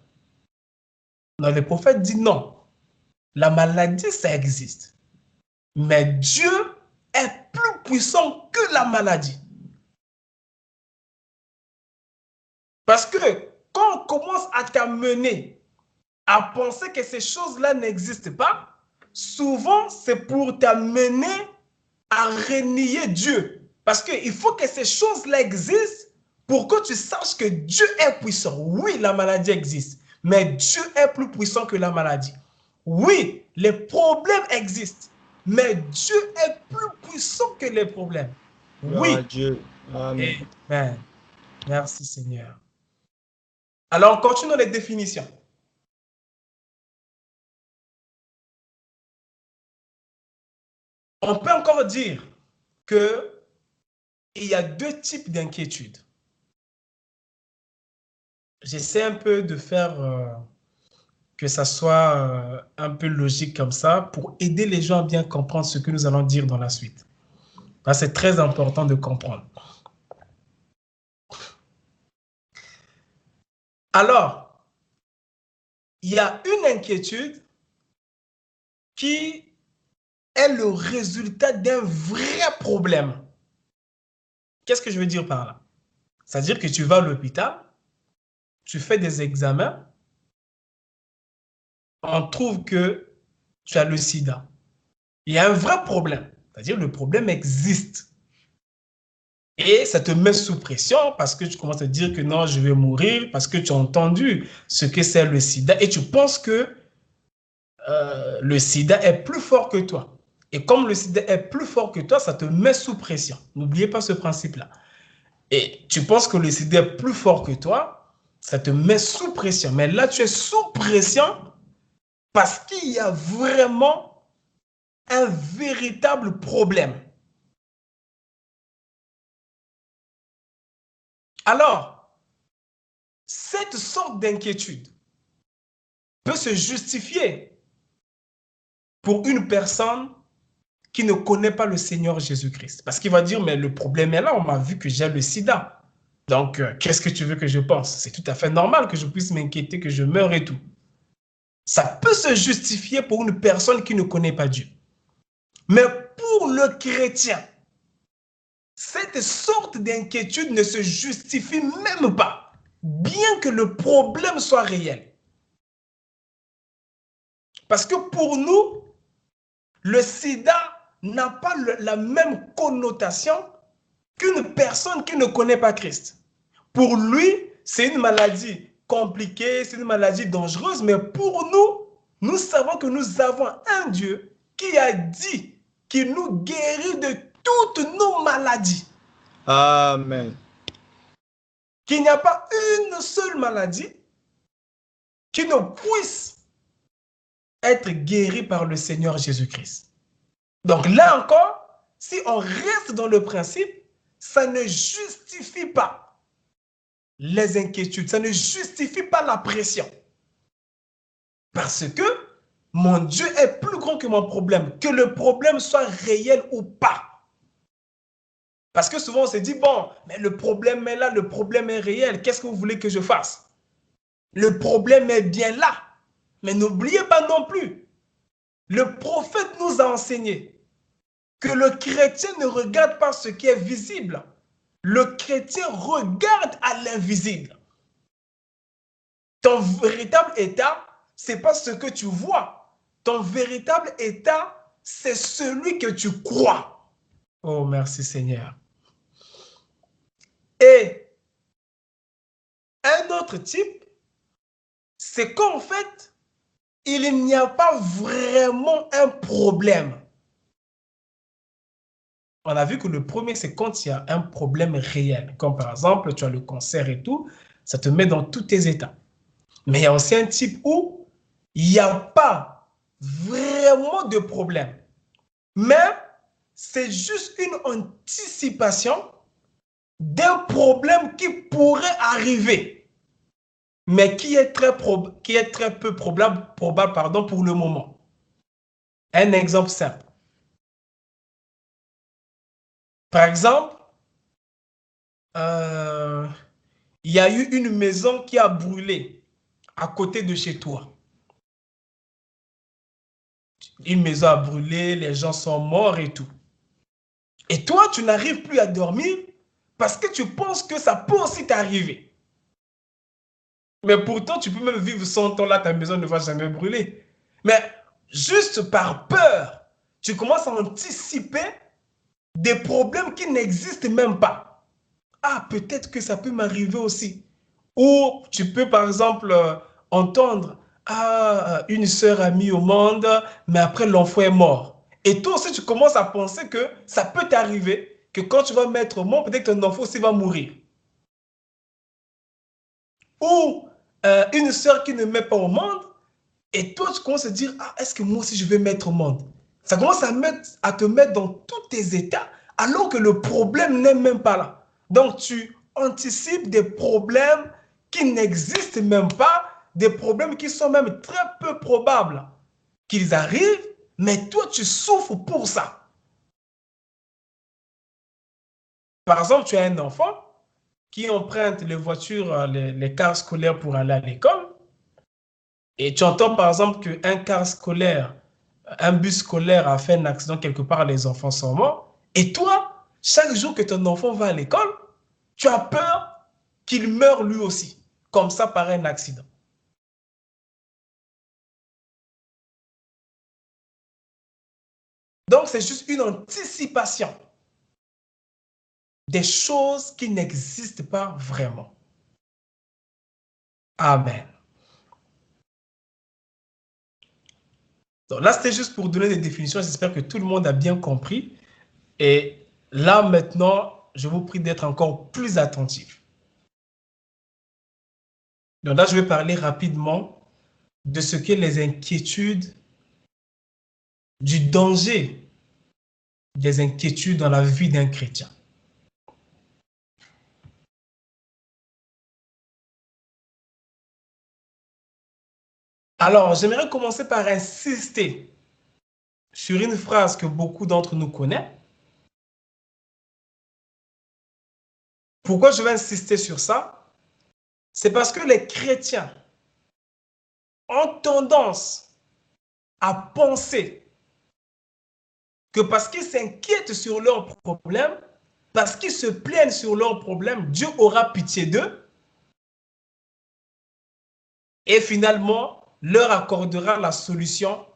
Non, le prophète dit non, la maladie, ça existe. Mais Dieu est plus puissant que la maladie. Parce que quand on commence à t'amener à penser que ces choses-là n'existent pas, souvent c'est pour t'amener à renier Dieu. Parce qu'il faut que ces choses-là existent pour que tu saches que Dieu est puissant. Oui, la maladie existe, mais Dieu est plus puissant que la maladie. Oui, les problèmes existent, mais Dieu est plus puissant que les problèmes. Oui. Dieu. Amen. Amen. Merci Seigneur. Alors, on continue les définitions. On peut encore dire qu'il y a deux types d'inquiétudes. J'essaie un peu de faire que ça soit un peu logique comme ça pour aider les gens à bien comprendre ce que nous allons dire dans la suite. C'est très important de comprendre. Alors, il y a une inquiétude qui est le résultat d'un vrai problème. Qu'est-ce que je veux dire par là? C'est-à-dire que tu vas à l'hôpital, tu fais des examens, on trouve que tu as le sida. Il y a un vrai problème, c'est-à-dire le problème existe. Et ça te met sous pression parce que tu commences à dire que non, je vais mourir, parce que tu as entendu ce que c'est le sida et tu penses que le sida est plus fort que toi. Et comme le sida est plus fort que toi, ça te met sous pression. N'oubliez pas ce principe-là. Et tu penses que le sida est plus fort que toi, ça te met sous pression. Mais là, tu es sous pression parce qu'il y a vraiment un véritable problème. Alors, cette sorte d'inquiétude peut se justifier pour une personne qui ne connaît pas le Seigneur Jésus-Christ. Parce qu'il va dire, mais le problème est là, on m'a vu que j'ai le sida. Donc, qu'est-ce que tu veux que je pense? C'est tout à fait normal que je puisse m'inquiéter, que je meure et tout. Ça peut se justifier pour une personne qui ne connaît pas Dieu. Mais pour le chrétien, cette sorte d'inquiétude ne se justifie même pas, bien que le problème soit réel. Parce que pour nous, le sida n'a pas la même connotation qu'une personne qui ne connaît pas Christ. Pour lui, c'est une maladie compliquée, c'est une maladie dangereuse, mais pour nous, nous savons que nous avons un Dieu qui a dit qu'il nous guérit de toutes nos maladies. Amen. Qu'il n'y a pas une seule maladie qui ne puisse être guérie par le Seigneur Jésus-Christ. Donc là encore, si on reste dans le principe, ça ne justifie pas les inquiétudes, ça ne justifie pas la pression. Parce que mon Dieu est plus grand que mon problème, que le problème soit réel ou pas. Parce que souvent on se dit, bon, mais le problème est là, le problème est réel, qu'est-ce que vous voulez que je fasse? Le problème est bien là. Mais n'oubliez pas non plus, le prophète nous a enseigné que le chrétien ne regarde pas ce qui est visible. Le chrétien regarde à l'invisible. Ton véritable état, ce n'est pas ce que tu vois. Ton véritable état, c'est celui que tu crois. Oh, merci Seigneur. Et un autre type, c'est qu'en fait, il n'y a pas vraiment un problème. On a vu que le premier, c'est quand il y a un problème réel. Comme par exemple, tu as le cancer et tout, ça te met dans tous tes états. Mais il y a aussi un type où il n'y a pas vraiment de problème. Mais c'est juste une anticipation d'un problème qui pourrait arriver, mais qui est très peu probable pour le moment. Un exemple simple. Par exemple, il y a eu une maison qui a brûlé à côté de chez toi. Une maison a brûlé, les gens sont morts et tout. Et toi, tu n'arrives plus à dormir parce que tu penses que ça peut aussi t'arriver. Mais pourtant, tu peux même vivre 100 ans là, ta maison ne va jamais brûler. Mais juste par peur, tu commences à anticiper des problèmes qui n'existent même pas. Ah, peut-être que ça peut m'arriver aussi. Ou tu peux par exemple entendre, ah, une sœur a mis au monde, mais après l'enfant est mort. Et toi aussi, tu commences à penser que ça peut t'arriver, que quand tu vas mettre au monde, peut-être que ton enfant aussi va mourir. Ou une sœur qui ne met pas au monde, et toi, tu commences à dire, ah, est-ce que moi aussi je vais mettre au monde? Ça commence à te mettre dans tous tes états, alors que le problème n'est même pas là. Donc, tu anticipes des problèmes qui n'existent même pas, des problèmes qui sont même très peu probables qu'ils arrivent, mais toi, tu souffres pour ça. Par exemple, tu as un enfant qui emprunte les voitures, les cars scolaires pour aller à l'école, et tu entends par exemple qu'un car scolaire, un bus scolaire a fait un accident quelque part, les enfants sont morts, et toi, chaque jour que ton enfant va à l'école, tu as peur qu'il meure lui aussi, comme ça par un accident. Donc, c'est juste une anticipation des choses qui n'existent pas vraiment. Amen. Donc là, c'était juste pour donner des définitions. J'espère que tout le monde a bien compris. Et là, maintenant, je vous prie d'être encore plus attentifs. Donc là, je vais parler rapidement de ce qu'est les inquiétudes, du danger des inquiétudes dans la vie d'un chrétien. Alors, j'aimerais commencer par insister sur une phrase que beaucoup d'entre nous connaissent. Pourquoi je vais insister sur ça? C'est parce que les chrétiens ont tendance à penser que parce qu'ils s'inquiètent sur leurs problèmes, parce qu'ils se plaignent sur leurs problèmes, Dieu aura pitié d'eux et finalement leur accordera la solution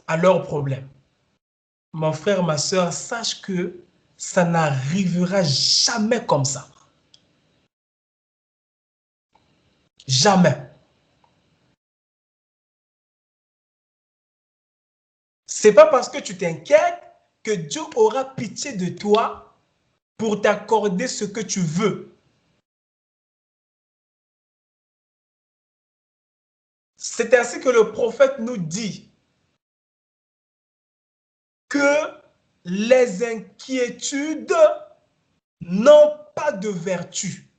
à leurs problèmes. Mon frère, ma soeur, sache que ça n'arrivera jamais comme ça. Jamais. C'est pas parce que tu t'inquiètes que Dieu aura pitié de toi pour t'accorder ce que tu veux. C'est ainsi que le prophète nous dit que les inquiétudes n'ont pas de vertu.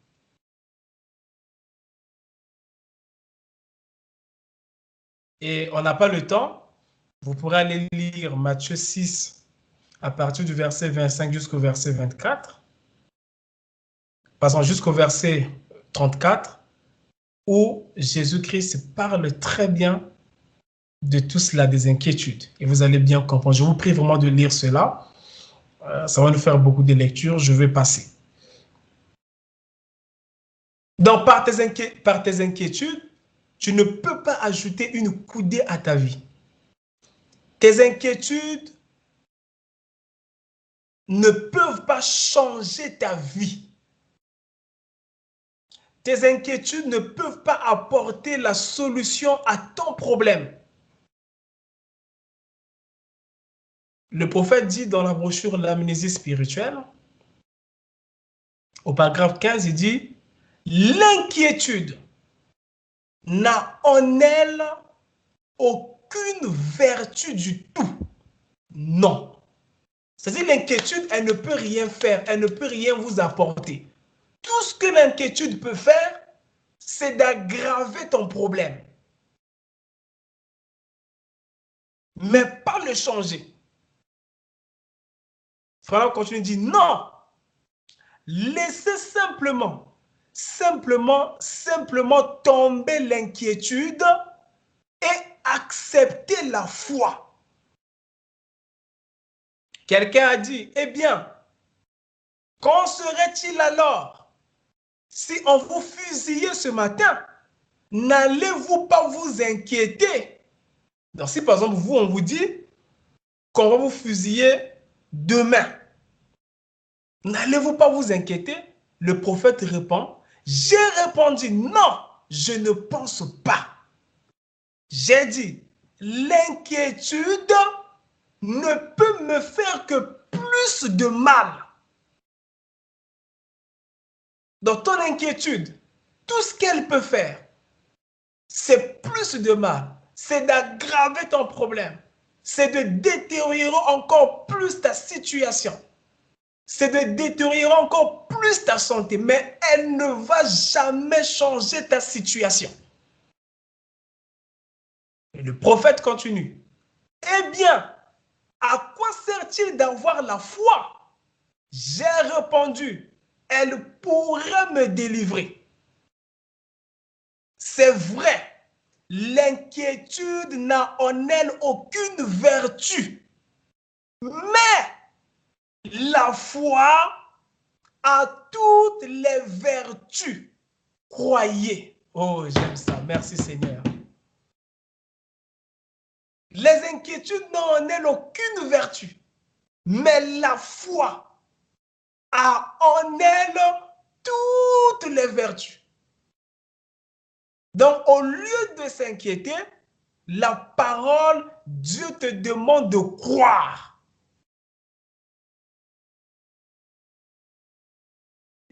Et on n'a pas le temps. Vous pourrez aller lire Matthieu 6 à partir du verset 25 jusqu'au verset 24. Passons jusqu'au verset 34 où Jésus-Christ parle très bien de tout cela, des inquiétudes. Et vous allez bien comprendre. Je vous prie vraiment de lire cela. Ça va nous faire beaucoup de lectures. Je vais passer. Donc, par tes inquiétudes, tu ne peux pas ajouter une coudée à ta vie. Tes inquiétudes ne peuvent pas changer ta vie. Tes inquiétudes ne peuvent pas apporter la solution à ton problème. Le prophète dit dans la brochure L'amnésie spirituelle, au paragraphe 15, il dit « L'inquiétude n'a en elle aucune vertu du tout. » Non. C'est-à-dire l'inquiétude, elle ne peut rien faire, elle ne peut rien vous apporter. Tout ce que l'inquiétude peut faire, c'est d'aggraver ton problème. Mais pas le changer. Frère continue de dire non. Laissez simplement tomber l'inquiétude et accepter la foi. Quelqu'un a dit, eh bien, qu'en serait-il alors si on vous fusillait ce matin? N'allez-vous pas vous inquiéter? Donc, si par exemple, on vous dit qu'on va vous fusiller demain, n'allez-vous pas vous inquiéter? Le prophète répond, j'ai répondu non, je ne pense pas. J'ai dit, l'inquiétude ne peut me faire que plus de mal. Donc ton inquiétude, tout ce qu'elle peut faire, c'est plus de mal. C'est d'aggraver ton problème. C'est de détériorer encore plus ta situation. C'est de détériorer encore plus ta santé. Mais elle ne va jamais changer ta situation. Et le prophète continue. Eh bien, à quoi sert-il d'avoir la foi? J'ai répondu, elle pourrait me délivrer. C'est vrai. L'inquiétude n'a en elle aucune vertu. Mais la foi a toutes les vertus. Croyez. Oh, j'aime ça. Merci Seigneur. Les inquiétudes n'ont en elles aucune vertu. Mais la foi a en elle toutes les vertus. Donc, au lieu de s'inquiéter, la parole, Dieu te demande de croire.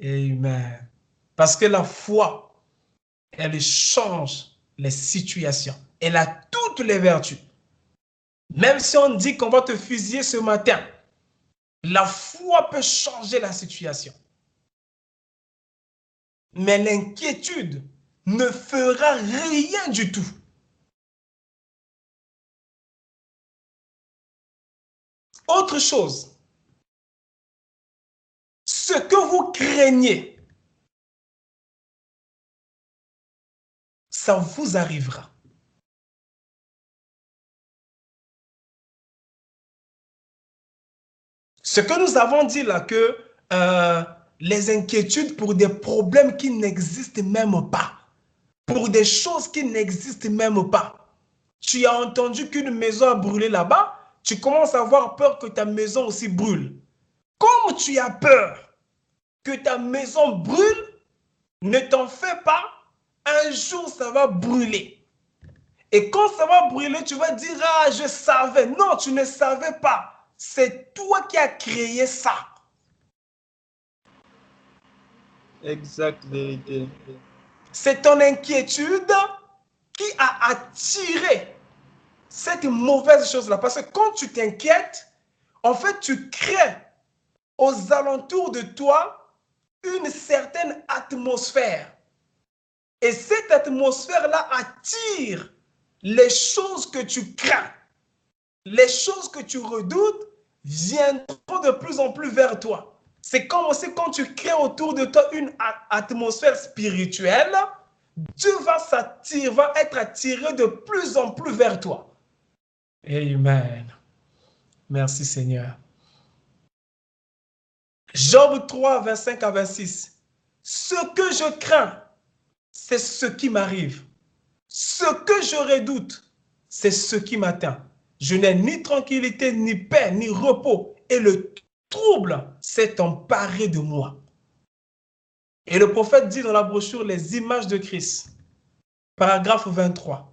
Amen. Parce que la foi, elle change les situations. Elle a toutes les vertus. Même si on dit qu'on va te fusiller ce matin, la foi peut changer la situation. Mais l'inquiétude ne fera rien du tout. Autre chose, ce que vous craignez, ça vous arrivera. Ce que nous avons dit là, que les inquiétudes pour des problèmes qui n'existent même pas, pour des choses qui n'existent même pas. Tu as entendu qu'une maison a brûlé là-bas, tu commences à avoir peur que ta maison aussi brûle. Comme tu as peur que ta maison brûle, ne t'en fais pas, un jour ça va brûler. Et quand ça va brûler, tu vas dire, ah, je savais. Non, tu ne savais pas. C'est toi qui as créé ça. Exact vérité. C'est ton inquiétude qui a attiré cette mauvaise chose-là. Parce que quand tu t'inquiètes, en fait, tu crées aux alentours de toi une certaine atmosphère. Et cette atmosphère-là attire les choses que tu crains, les choses que tu redoutes viendront de plus en plus vers toi. C'est comme aussi quand tu crées autour de toi une atmosphère spirituelle, Dieu va être attiré de plus en plus vers toi. Amen. Merci Seigneur. Job 3, 25 à 26. Ce que je crains, c'est ce qui m'arrive. Ce que je redoute, c'est ce qui m'atteint. Je n'ai ni tranquillité, ni paix, ni repos. Et le trouble s'est emparé de moi. Et le prophète dit dans la brochure les images de Christ. Paragraphe 23.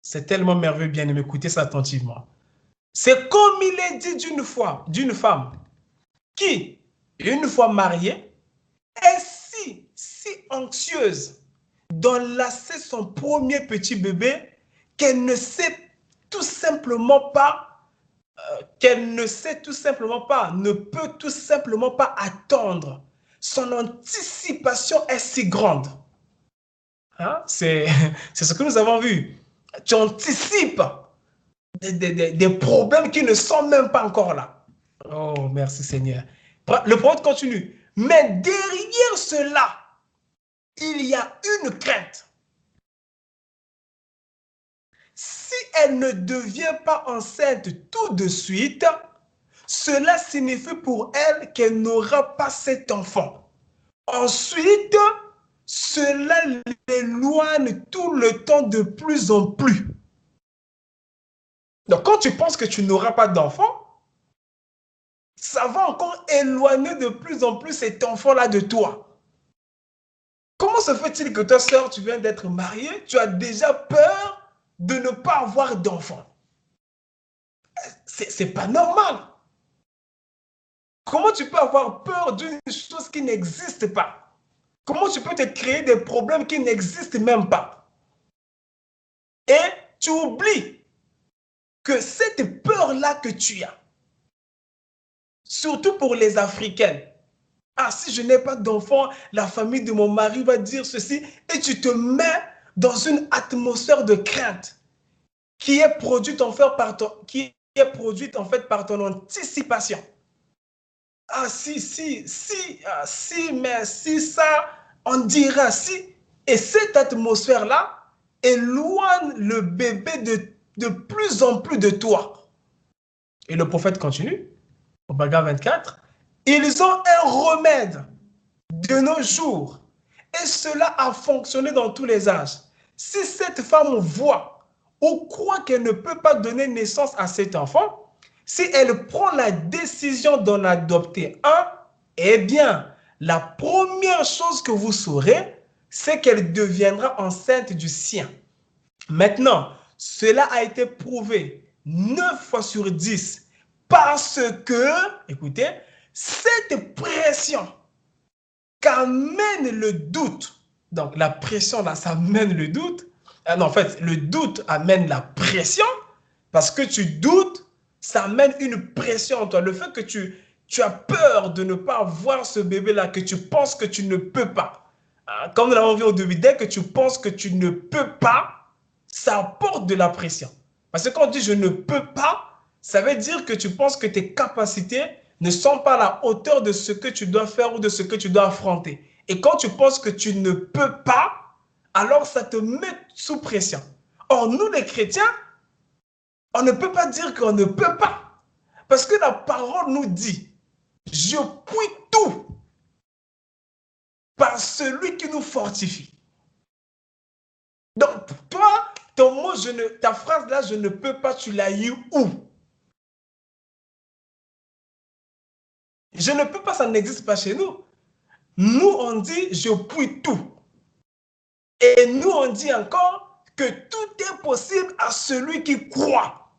C'est tellement merveilleux, bien aimé, écoutez ça attentivement. C'est comme il est dit d'une femme qui, une fois mariée, est si anxieuse d'enlacer son premier petit bébé qu'elle ne sait tout simplement pas, ne peut tout simplement pas attendre. Son anticipation est si grande. Hein? C'est ce que nous avons vu. Tu anticipes des problèmes qui ne sont même pas encore là. Oh, merci Seigneur. Le prophète continue. Mais derrière cela, il y a une crainte. Si elle ne devient pas enceinte tout de suite, cela signifie pour elle qu'elle n'aura pas cet enfant. Ensuite, cela l'éloigne tout le temps de plus en plus. Donc, quand tu penses que tu n'auras pas d'enfant, ça va encore éloigner de plus en plus cet enfant-là de toi. Comment se fait-il que ta sœur, tu viens d'être mariée, tu as déjà peur de ne pas avoir d'enfant? C'est pas normal. Comment tu peux avoir peur d'une chose qui n'existe pas? Comment tu peux te créer des problèmes qui n'existent même pas? Et tu oublies que cette peur-là que tu as, surtout pour les Africaines, ah, si je n'ai pas d'enfant, la famille de mon mari va dire ceci, et tu te mets dans une atmosphère de crainte qui est produite en fait par ton anticipation. Ah, si, mais si ça, on dira si. Et cette atmosphère-là éloigne le bébé de plus en plus de toi. Et le prophète continue, au Bhagavad 24, ils ont un remède de nos jours. Et cela a fonctionné dans tous les âges. Si cette femme voit ou croit qu'elle ne peut pas donner naissance à cet enfant, si elle prend la décision d'en adopter un, eh bien, la première chose que vous saurez, c'est qu'elle deviendra enceinte du sien. Maintenant, cela a été prouvé 9 fois sur 10 parce que, écoutez, cette pression qu'amène le doute, donc la pression là, ça amène le doute. Non, en fait, le doute amène la pression parce que tu doutes, ça amène une pression en toi. Le fait que tu as peur de ne pas avoir ce bébé-là, que tu penses que tu ne peux pas. Comme nous l'avons vu au début, dès que tu penses que tu ne peux pas, ça apporte de la pression. Parce que quand on dit je ne peux pas, ça veut dire que tu penses que tes capacités ne sont pas à la hauteur de ce que tu dois faire ou de ce que tu dois affronter. Et quand tu penses que tu ne peux pas, alors ça te met sous pression. Or, nous les chrétiens, on ne peut pas dire qu'on ne peut pas. Parce que la parole nous dit, je puis tout par celui qui nous fortifie. Donc, toi, ton mot, ta phrase là, je ne peux pas, tu l'as eu où? Je ne peux pas, ça n'existe pas chez nous. Nous, on dit, je puis tout. Et nous, on dit encore que tout est possible à celui qui croit.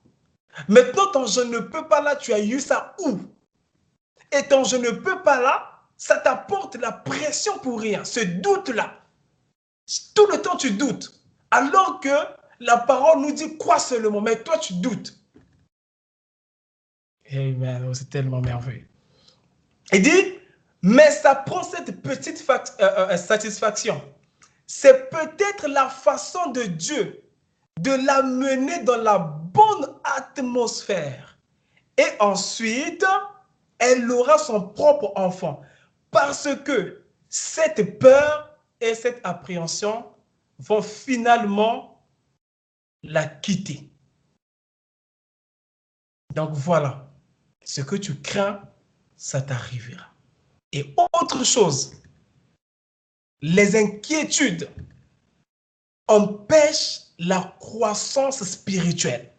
Maintenant, ton je ne peux pas là, tu as eu ça où? Et ton je ne peux pas là, ça t'apporte la pression pour rien, ce doute-là. Tout le temps, tu doutes. Alors que la parole nous dit crois seulement, mais toi, tu doutes. Amen. Oh, c'est tellement merveilleux. Il dit, mais ça prend cette petite satisfaction. C'est peut-être la façon de Dieu de la mener dans la bonne atmosphère. Et ensuite, elle aura son propre enfant. Parce que cette peur et cette appréhension vont finalement la quitter. Donc voilà, ce que tu crains, ça t'arrivera. Et autre chose, les inquiétudes empêchent la croissance spirituelle.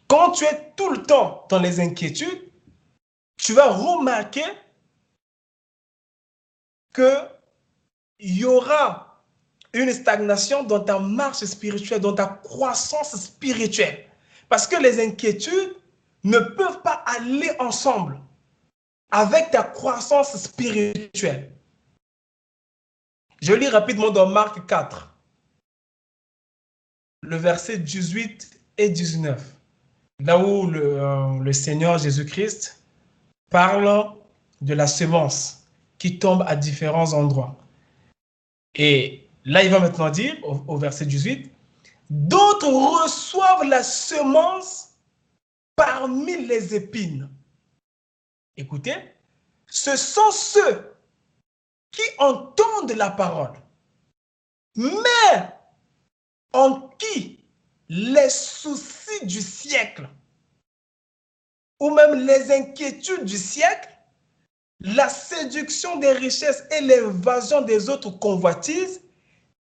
Quand tu es tout le temps dans les inquiétudes, tu vas remarquer qu'il y aura une stagnation dans ta marche spirituelle, dans ta croissance spirituelle. Parce que les inquiétudes ne peuvent pas aller ensemble avec ta croissance spirituelle. Je lis rapidement dans Marc 4, le verset 18 et 19, là où le Seigneur Jésus-Christ parle de la semence qui tombe à différents endroits. Et là, il va maintenant dire, au verset 18, « D'autres reçoivent la semence parmi les épines. » Écoutez, ce sont ceux qui entendent la parole, mais en qui les soucis du siècle, ou même les inquiétudes du siècle, la séduction des richesses et l'évasion des autres convoitises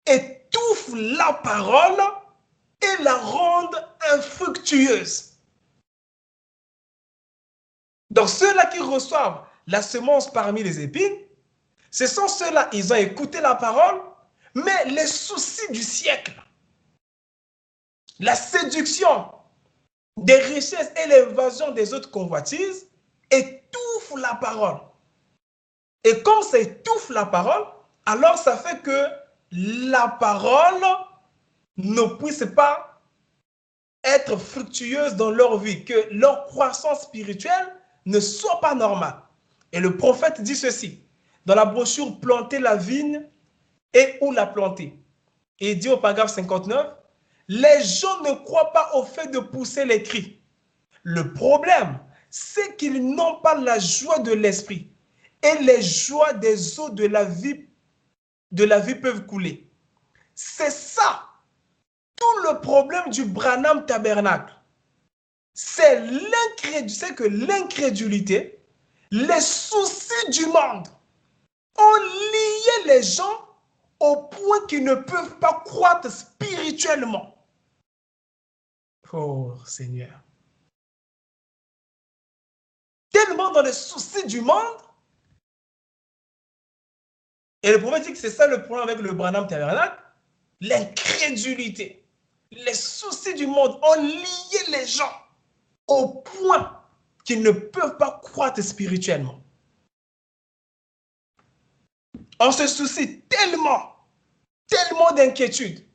étouffent la parole et la rendent infructueuse. Donc ceux-là qui reçoivent la semence parmi les épines, ce sont ceux-là, ils ont écouté la parole, mais les soucis du siècle, la séduction des richesses et l'évasion des autres convoitises étouffent la parole. Et comme ça étouffe la parole, alors ça fait que la parole ne puisse pas être fructueuse dans leur vie, que leur croissance spirituelle ne soit pas normale. Et le prophète dit ceci, dans la brochure « Planter la vigne et où la planter ». Et il dit au paragraphe 59, « Les gens ne croient pas au fait de pousser les cris. Le problème, c'est qu'ils n'ont pas la joie de l'esprit. Et les joies des eaux de la vie peuvent couler. » C'est ça, tout le problème du Branham Tabernacle. C'est que l'incrédulité, les soucis du monde ont lié les gens au point qu'ils ne peuvent pas croître spirituellement. Oh Seigneur. Tellement dans les soucis du monde. Et le prophète dit que c'est ça le problème avec le Branham Tabernacle. L'incrédulité. Les soucis du monde ont lié les gens au point qu'ils ne peuvent pas croître spirituellement. On se soucie tellement d'inquiétude.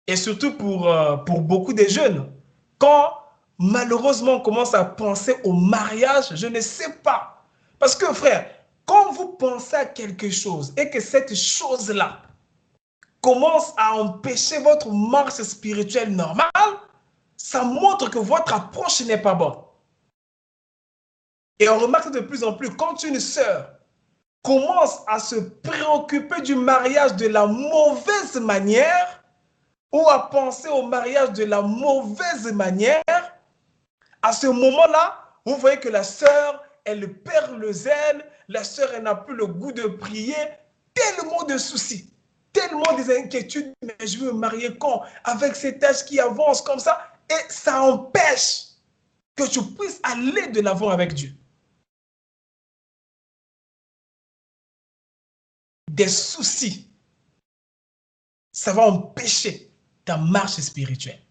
Et surtout pour beaucoup de jeunes. Quand malheureusement on commence à penser au mariage, je ne sais pas. Parce que frère, quand vous pensez à quelque chose et que cette chose-là commence à empêcher votre marche spirituelle normale, ça montre que votre approche n'est pas bonne. Et on remarque de plus en plus, quand une sœur commence à se préoccuper du mariage de la mauvaise manière, ou à penser au mariage de la mauvaise manière, à ce moment-là, vous voyez que la sœur, elle perd le zèle, la sœur, elle n'a plus le goût de prier, tellement de soucis, tellement des inquiétudes, mais je veux me marier quand? Avec cet âge qui avance comme ça, et ça empêche que tu puisses aller de l'avant avec Dieu. Des soucis, ça va empêcher ta marche spirituelle.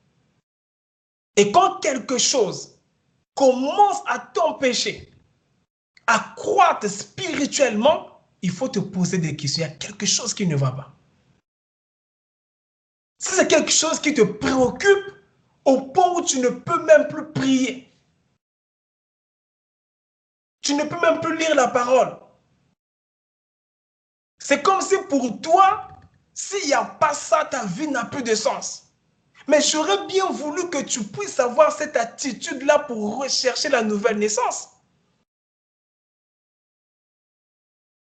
Et quand quelque chose commence à t'empêcher à croître spirituellement, il faut te poser des questions. Il y a quelque chose qui ne va pas. si c'est quelque chose qui te préoccupe au point où tu ne peux même plus prier, tu ne peux même plus lire la parole. C'est comme si pour toi, s'il n'y a pas ça, ta vie n'a plus de sens. Mais j'aurais bien voulu que tu puisses avoir cette attitude-là pour rechercher la nouvelle naissance.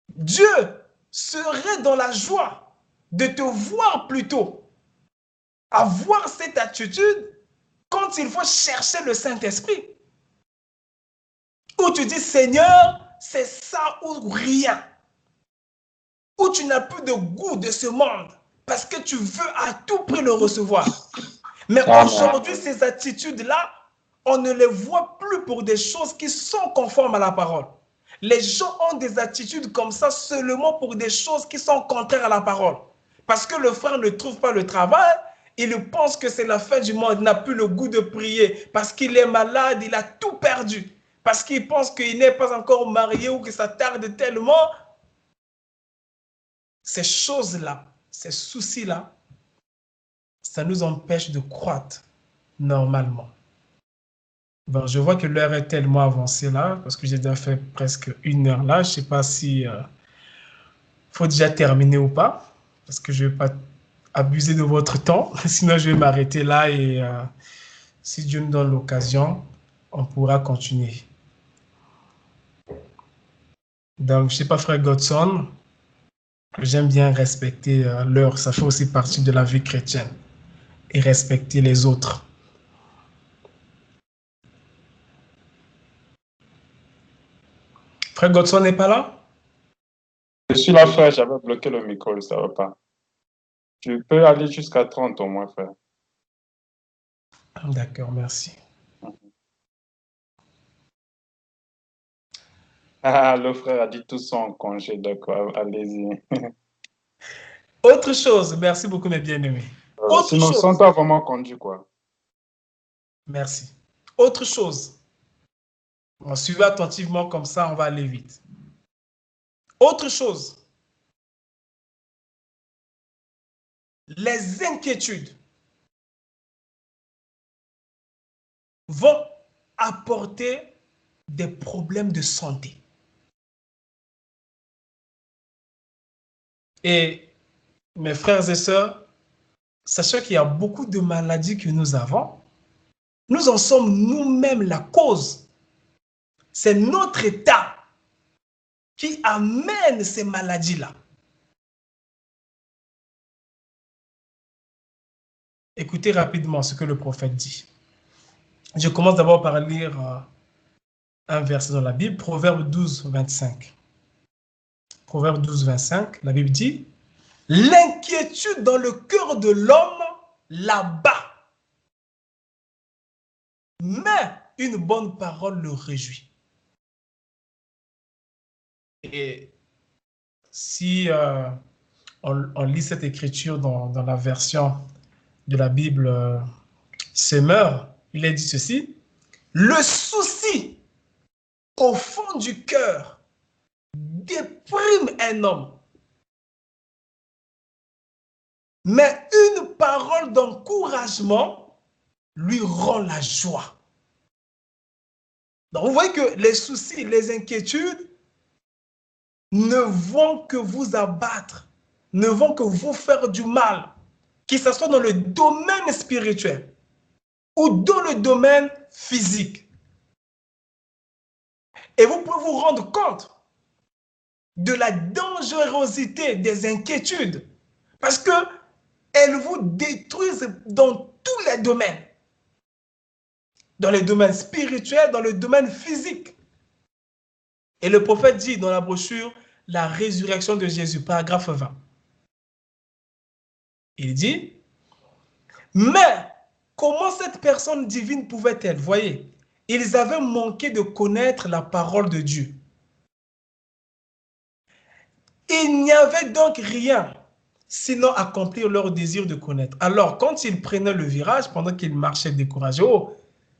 Dieu serait dans la joie de te voir plutôt. Avoir cette attitude quand il faut chercher le Saint-Esprit. Où tu dis, Seigneur, c'est ça ou rien. Où tu n'as plus de goût de ce monde parce que tu veux à tout prix le recevoir. Mais aujourd'hui, ces attitudes-là, on ne les voit plus pour des choses qui sont conformes à la parole. Les gens ont des attitudes comme ça seulement pour des choses qui sont contraires à la parole. Parce que le frère ne trouve pas le travail, il pense que c'est la fin du monde, il n'a plus le goût de prier, parce qu'il est malade, il a tout perdu, parce qu'il pense qu'il n'est pas encore marié ou que ça tarde tellement. Ces choses-là, ces soucis-là, ça nous empêche de croître normalement. Bon, je vois que l'heure est tellement avancée là, parce que j'ai déjà fait presque 1 heure là. Je ne sais pas si faut déjà terminer ou pas, parce que je ne vais pas abuser de votre temps. Sinon, je vais m'arrêter là et si Dieu nous donne l'occasion, on pourra continuer. Donc, je ne sais pas, frère Godson, j'aime bien respecter l'heure. Ça fait aussi partie de la vie chrétienne et respecter les autres. Frère Godson n'est pas là? Je suis là, frère, j'avais bloqué le micro, ça ne va pas. Tu peux aller jusqu'à 30 au moins, frère. D'accord, merci. Ah, le frère a dit tout ça en congé, d'accord, allez-y. Autre chose, merci beaucoup mes bien-aimés. Autre Sinon, chose. sans toi vraiment conduit, quoi. Merci. Autre chose. On suivait attentivement comme ça, on va aller vite. Autre chose. Les inquiétudes vont apporter des problèmes de santé. Et mes frères et sœurs, sachez qu'il y a beaucoup de maladies que nous avons. Nous en sommes nous-mêmes la cause. C'est notre état qui amène ces maladies-là. Écoutez rapidement ce que le prophète dit. Je commence d'abord par lire un verset dans la Bible, Proverbe 12, 25. Proverbe 12, 25, la Bible dit « L'inquiétude dans le cœur de l'homme l'abat, mais une bonne parole le réjouit. » Et si on lit cette écriture dans la version de la Bible Semeur, il est dit ceci: le souci au fond du cœur déprime un homme, mais une parole d'encouragement lui rend la joie. Donc vous voyez que les soucis, les inquiétudes ne vont que vous abattre, ne vont que vous faire du mal, qu'il ce soit dans le domaine spirituel ou dans le domaine physique. Et vous pouvez vous rendre compte de la dangerosité des inquiétudes parce qu'elles vous détruisent dans tous les domaines. Dans le domaine spirituel, dans le domaine physique. Et le prophète dit dans la brochure « La résurrection de Jésus », paragraphe 20. Il dit « Mais comment cette personne divine pouvait-elle » Voyez, ils avaient manqué de connaître la parole de Dieu. Il n'y avait donc rien sinon accomplir leur désir de connaître. Alors, quand ils prenaient le virage, pendant qu'ils marchaient découragés,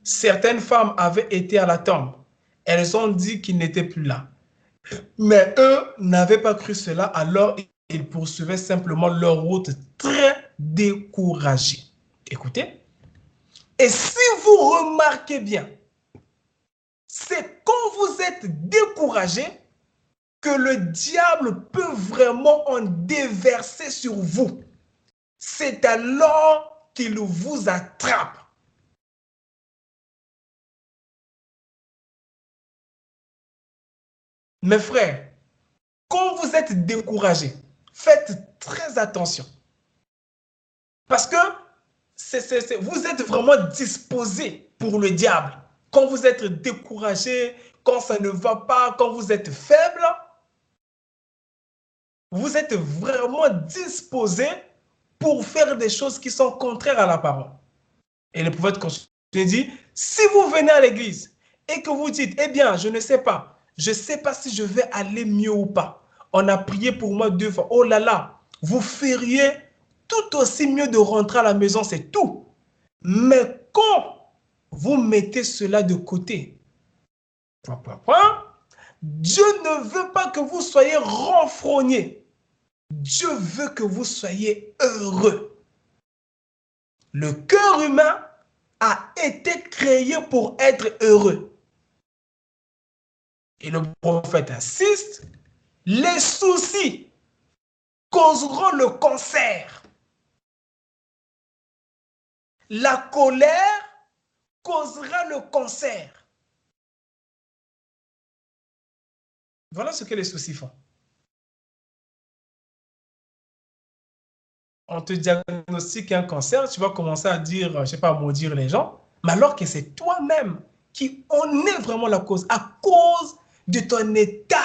certaines femmes avaient été à la tombe. Elles ont dit qu'il n'était plus là. Mais eux n'avaient pas cru cela, alors ils poursuivaient simplement leur route très découragés. Écoutez. Et si vous remarquez bien, c'est quand vous êtes découragé que le diable peut vraiment en déverser sur vous. C'est alors qu'il vous attrape. Mes frères, quand vous êtes découragé, faites très attention. Parce que vous êtes vraiment disposé pour le diable. Quand vous êtes découragé, quand ça ne va pas, quand vous êtes faible, vous êtes vraiment disposé pour faire des choses qui sont contraires à la parole. Et le prophète continue dit, si vous venez à l'église et que vous dites, eh bien, je ne sais pas si je vais aller mieux ou pas. On a prié pour moi 2 fois. Oh là là, vous feriez tout aussi mieux de rentrer à la maison, c'est tout. Mais quand vous mettez cela de côté, Dieu ne veut pas que vous soyez renfrognés. Dieu veut que vous soyez heureux. Le cœur humain a été créé pour être heureux. Et le prophète insiste, les soucis causeront le cancer. La colère causera le cancer. Voilà ce que les soucis font. On te diagnostique un cancer, tu vas commencer à dire, je ne sais pas, à maudire les gens, mais alors que c'est toi-même qui en est vraiment la cause, à cause de ton état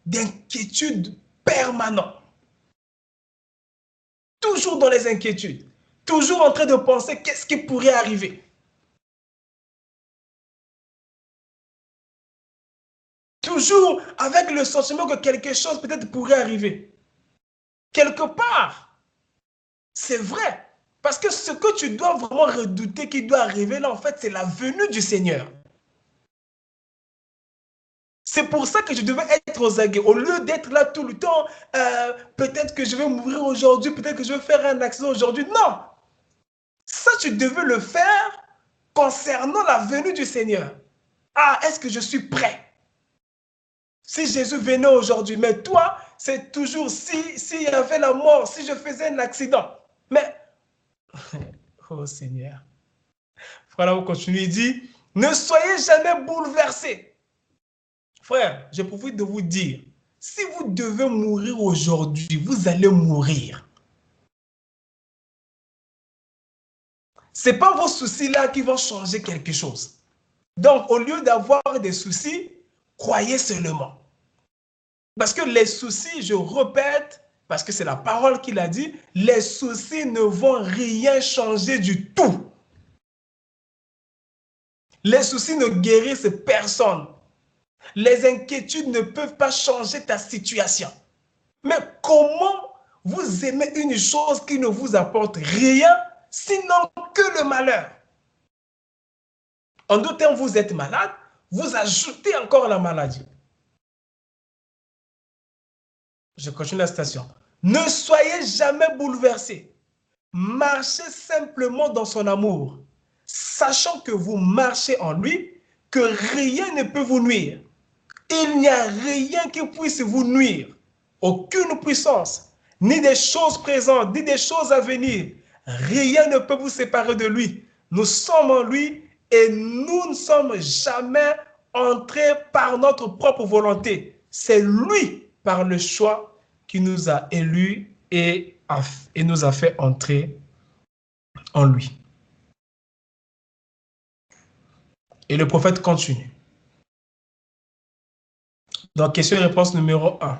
d'inquiétude permanent. Toujours dans les inquiétudes, toujours en train de penser qu'est-ce qui pourrait arriver. Toujours avec le sentiment que quelque chose peut-être pourrait arriver. Quelque part, c'est vrai. Parce que ce que tu dois vraiment redouter qui doit arriver là, en fait, c'est la venue du Seigneur. C'est pour ça que je devais être aux aguets. Au lieu d'être là tout le temps, peut-être que je vais mourir aujourd'hui, peut-être que je vais faire un accident aujourd'hui. Non! Ça, tu devais le faire concernant la venue du Seigneur. Ah, est-ce que je suis prêt? Si Jésus venait aujourd'hui, mais toi, c'est toujours s'il y avait la mort, si je faisais un accident. Mais, oh Seigneur. Frère, on continue, il dit, ne soyez jamais bouleversés. Frère, j'ai pour vous de vous dire, si vous devez mourir aujourd'hui, vous allez mourir. Ce n'est pas vos soucis là qui vont changer quelque chose. Donc, au lieu d'avoir des soucis, croyez seulement. Parce que les soucis, je répète, parce que c'est la parole qu'il a dit, les soucis ne vont rien changer du tout. Les soucis ne guérissent personne. Les inquiétudes ne peuvent pas changer ta situation. Mais comment vous aimez une chose qui ne vous apporte rien, sinon que le malheur? En d'autres termes, vous êtes malade, vous ajoutez encore la maladie. Je continue la citation. Ne soyez jamais bouleversés. Marchez simplement dans son amour, sachant que vous marchez en lui, que rien ne peut vous nuire. Il n'y a rien qui puisse vous nuire. Aucune puissance, ni des choses présentes, ni des choses à venir. Rien ne peut vous séparer de lui. Nous sommes en lui et nous ne sommes jamais entrés par notre propre volonté. C'est lui, par le choix, qui nous a élus et nous a fait entrer en lui. Et le prophète continue. Donc, question et réponse numéro 1.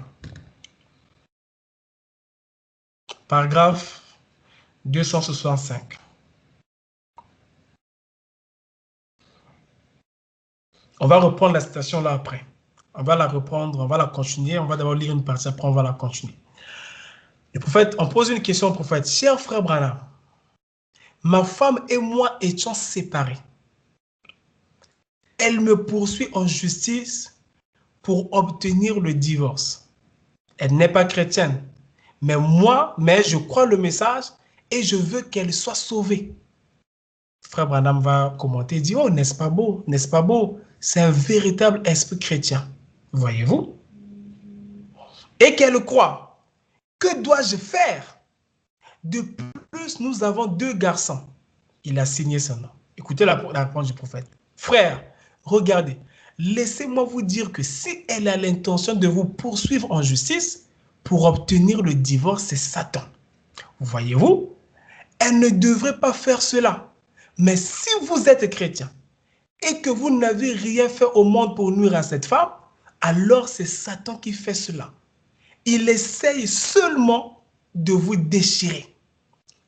Paragraphe 265. On va reprendre la citation là après. On va la reprendre, on va la continuer. On va d'abord lire une partie, après on va la continuer. Le prophète, on pose une question au prophète. Cher frère Branham, ma femme et moi étions séparés. Elle me poursuit en justice pour obtenir le divorce. Elle n'est pas chrétienne, mais je crois le message et je veux qu'elle soit sauvée. Frère Branham va commenter et dit, oh, n'est-ce pas beau, n'est-ce pas beau? C'est un véritable esprit chrétien. Voyez-vous? Et qu'elle croit. Que dois-je faire? De plus, nous avons 2 garçons. Il a signé son nom. Écoutez la réponse du prophète. Frère, regardez, laissez-moi vous dire que si elle a l'intention de vous poursuivre en justice, pour obtenir le divorce, c'est Satan. Voyez-vous? Elle ne devrait pas faire cela. Mais si vous êtes chrétien et que vous n'avez rien fait au monde pour nuire à cette femme, alors c'est Satan qui fait cela. Il essaye seulement de vous déchirer.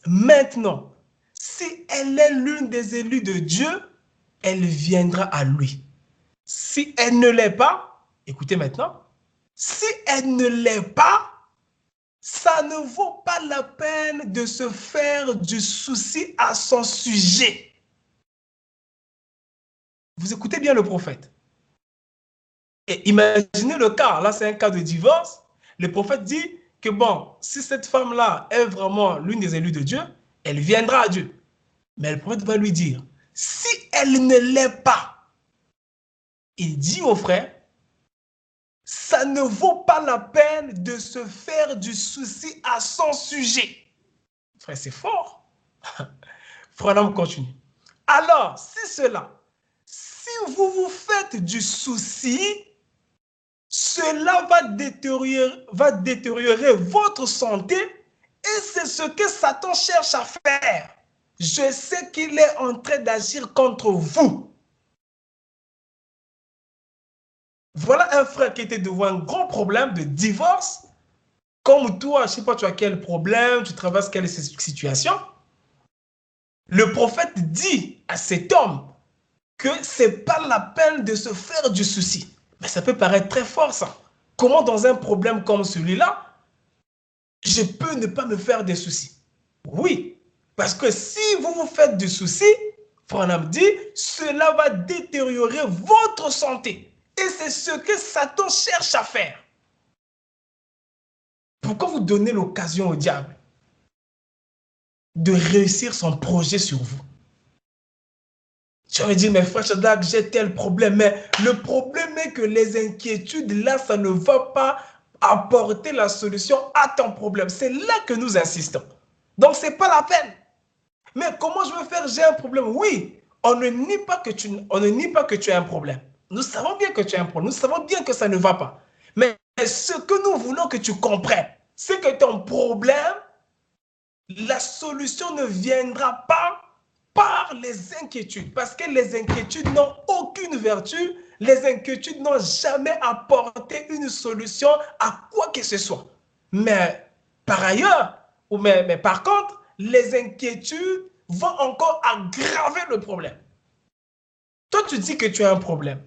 Maintenant, si elle est l'une des élus de Dieu, elle viendra à lui. Si elle ne l'est pas, écoutez maintenant, si elle ne l'est pas, ça ne vaut pas la peine de se faire du souci à son sujet. Vous écoutez bien le prophète. Et imaginez le cas, là c'est un cas de divorce. Le prophète dit que bon, si cette femme-là est vraiment l'une des élues de Dieu, elle viendra à Dieu. Mais le prophète va lui dire, si elle ne l'est pas, il dit au frère, ça ne vaut pas la peine de se faire du souci à son sujet. Frère, c'est fort. Frère, on continue. Alors, si vous vous faites du souci, cela va détériorer votre santé et c'est ce que Satan cherche à faire. Je sais qu'il est en train d'agir contre vous. Voilà un frère qui était devant un grand problème de divorce. Comme toi, je ne sais pas, tu as quel problème, tu traverses quelle situation. Le prophète dit à cet homme que ce n'est pas la peine de se faire du souci. Mais ça peut paraître très fort, ça. Comment dans un problème comme celui-là, je peux ne pas me faire des soucis? Oui, parce que si vous vous faites du souci, Branham dit, cela va détériorer votre santé. Et c'est ce que Satan cherche à faire. Pourquoi vous donnez l'occasion au diable de réussir son projet sur vous? Tu vas dire, mais frère Shadrach, j'ai tel problème. Mais le problème est que les inquiétudes, là, ça ne va pas apporter la solution à ton problème. C'est là que nous insistons. Donc, ce n'est pas la peine. Mais comment je veux faire? J'ai un problème. Oui, on ne nie pas que tu as un problème. Nous savons bien que tu as un problème. Nous savons bien que ça ne va pas. Mais ce que nous voulons que tu comprennes, c'est que ton problème, la solution ne viendra pas par les inquiétudes. Parce que les inquiétudes n'ont aucune vertu. Les inquiétudes n'ont jamais apporté une solution à quoi que ce soit. Mais par ailleurs, mais par contre, les inquiétudes vont encore aggraver le problème. Toi, tu dis que tu as un problème.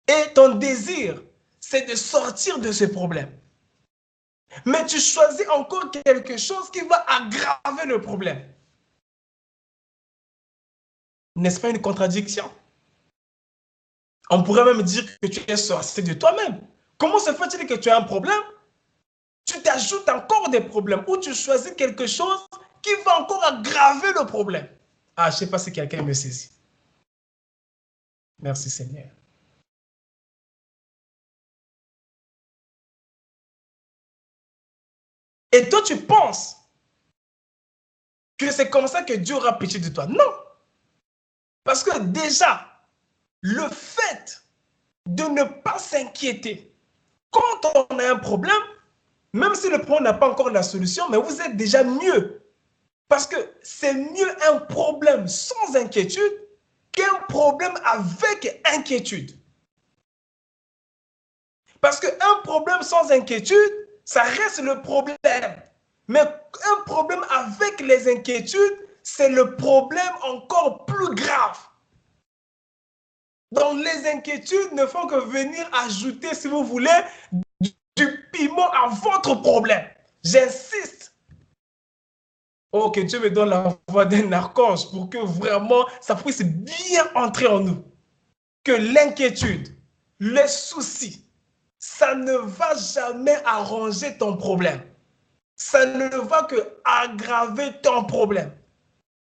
Et ton désir, c'est de sortir de ce problème. Mais tu choisis encore quelque chose qui va aggraver le problème. N'est-ce pas une contradiction? On pourrait même dire que tu es sorcier de toi-même. Comment se fait-il que tu as un problème? Tu t'ajoutes encore des problèmes ou tu choisis quelque chose qui va encore aggraver le problème. Ah, je ne sais pas si quelqu'un me saisit. Merci Seigneur. Et toi, tu penses que c'est comme ça que Dieu aura pitié de toi. Non. Parce que déjà, le fait de ne pas s'inquiéter quand on a un problème, même si le problème n'a pas encore la solution, mais vous êtes déjà mieux. Parce que c'est mieux un problème sans inquiétude qu'un problème avec inquiétude. Parce qu'un problème sans inquiétude, ça reste le problème. Mais un problème avec les inquiétudes, c'est le problème encore plus grave. Donc les inquiétudes ne font que venir ajouter, si vous voulez, du piment à votre problème. J'insiste. Oh, que Dieu me donne la voix d'un archange pour que vraiment ça puisse bien entrer en nous. Que l'inquiétude, les soucis, ça ne va jamais arranger ton problème. Ça ne va que aggraver ton problème.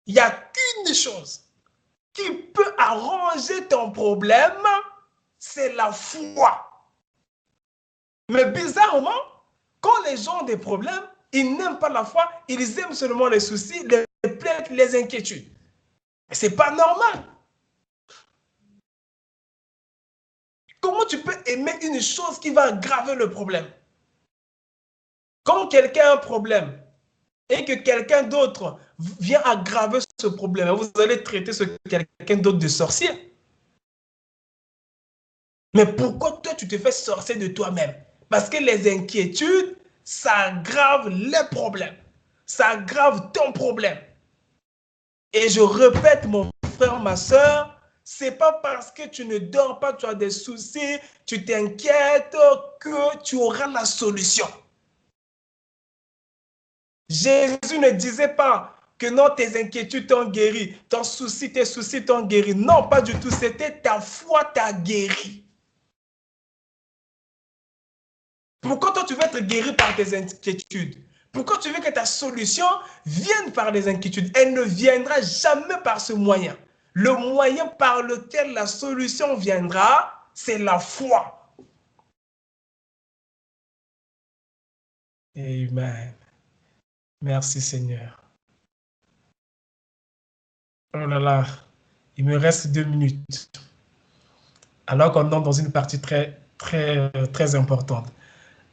Il n'y a qu'une chose qui peut arranger ton problème, c'est la foi. Mais bizarrement, quand les gens ont des problèmes, ils n'aiment pas la foi, ils aiment seulement les soucis, les plaintes, les inquiétudes. Ce n'est pas normal. Comment tu peux aimer une chose qui va aggraver le problème? Quand quelqu'un a un problème et que quelqu'un d'autre vient aggraver ce problème, vous allez traiter ce quelqu'un d'autre de sorcier. Mais pourquoi toi, tu te fais sorcier de toi-même? Parce que les inquiétudes, ça aggrave les problèmes. Ça aggrave ton problème. Et je répète, mon frère, ma soeur, c'est pas parce que tu ne dors pas, tu as des soucis, tu t'inquiètes que tu auras la solution. Jésus ne disait pas que non, tes inquiétudes t'ont guéri, tes soucis t'ont guéri. Non, pas du tout. C'était ta foi t'a guéri. Pourquoi toi, tu veux être guéri par tes inquiétudes? Pourquoi tu veux que ta solution vienne par les inquiétudes? Elle ne viendra jamais par ce moyen. Le moyen par lequel la solution viendra, c'est la foi. Amen. Merci Seigneur. Oh là là, il me reste 2 minutes. Alors qu'on entre dans une partie très importante.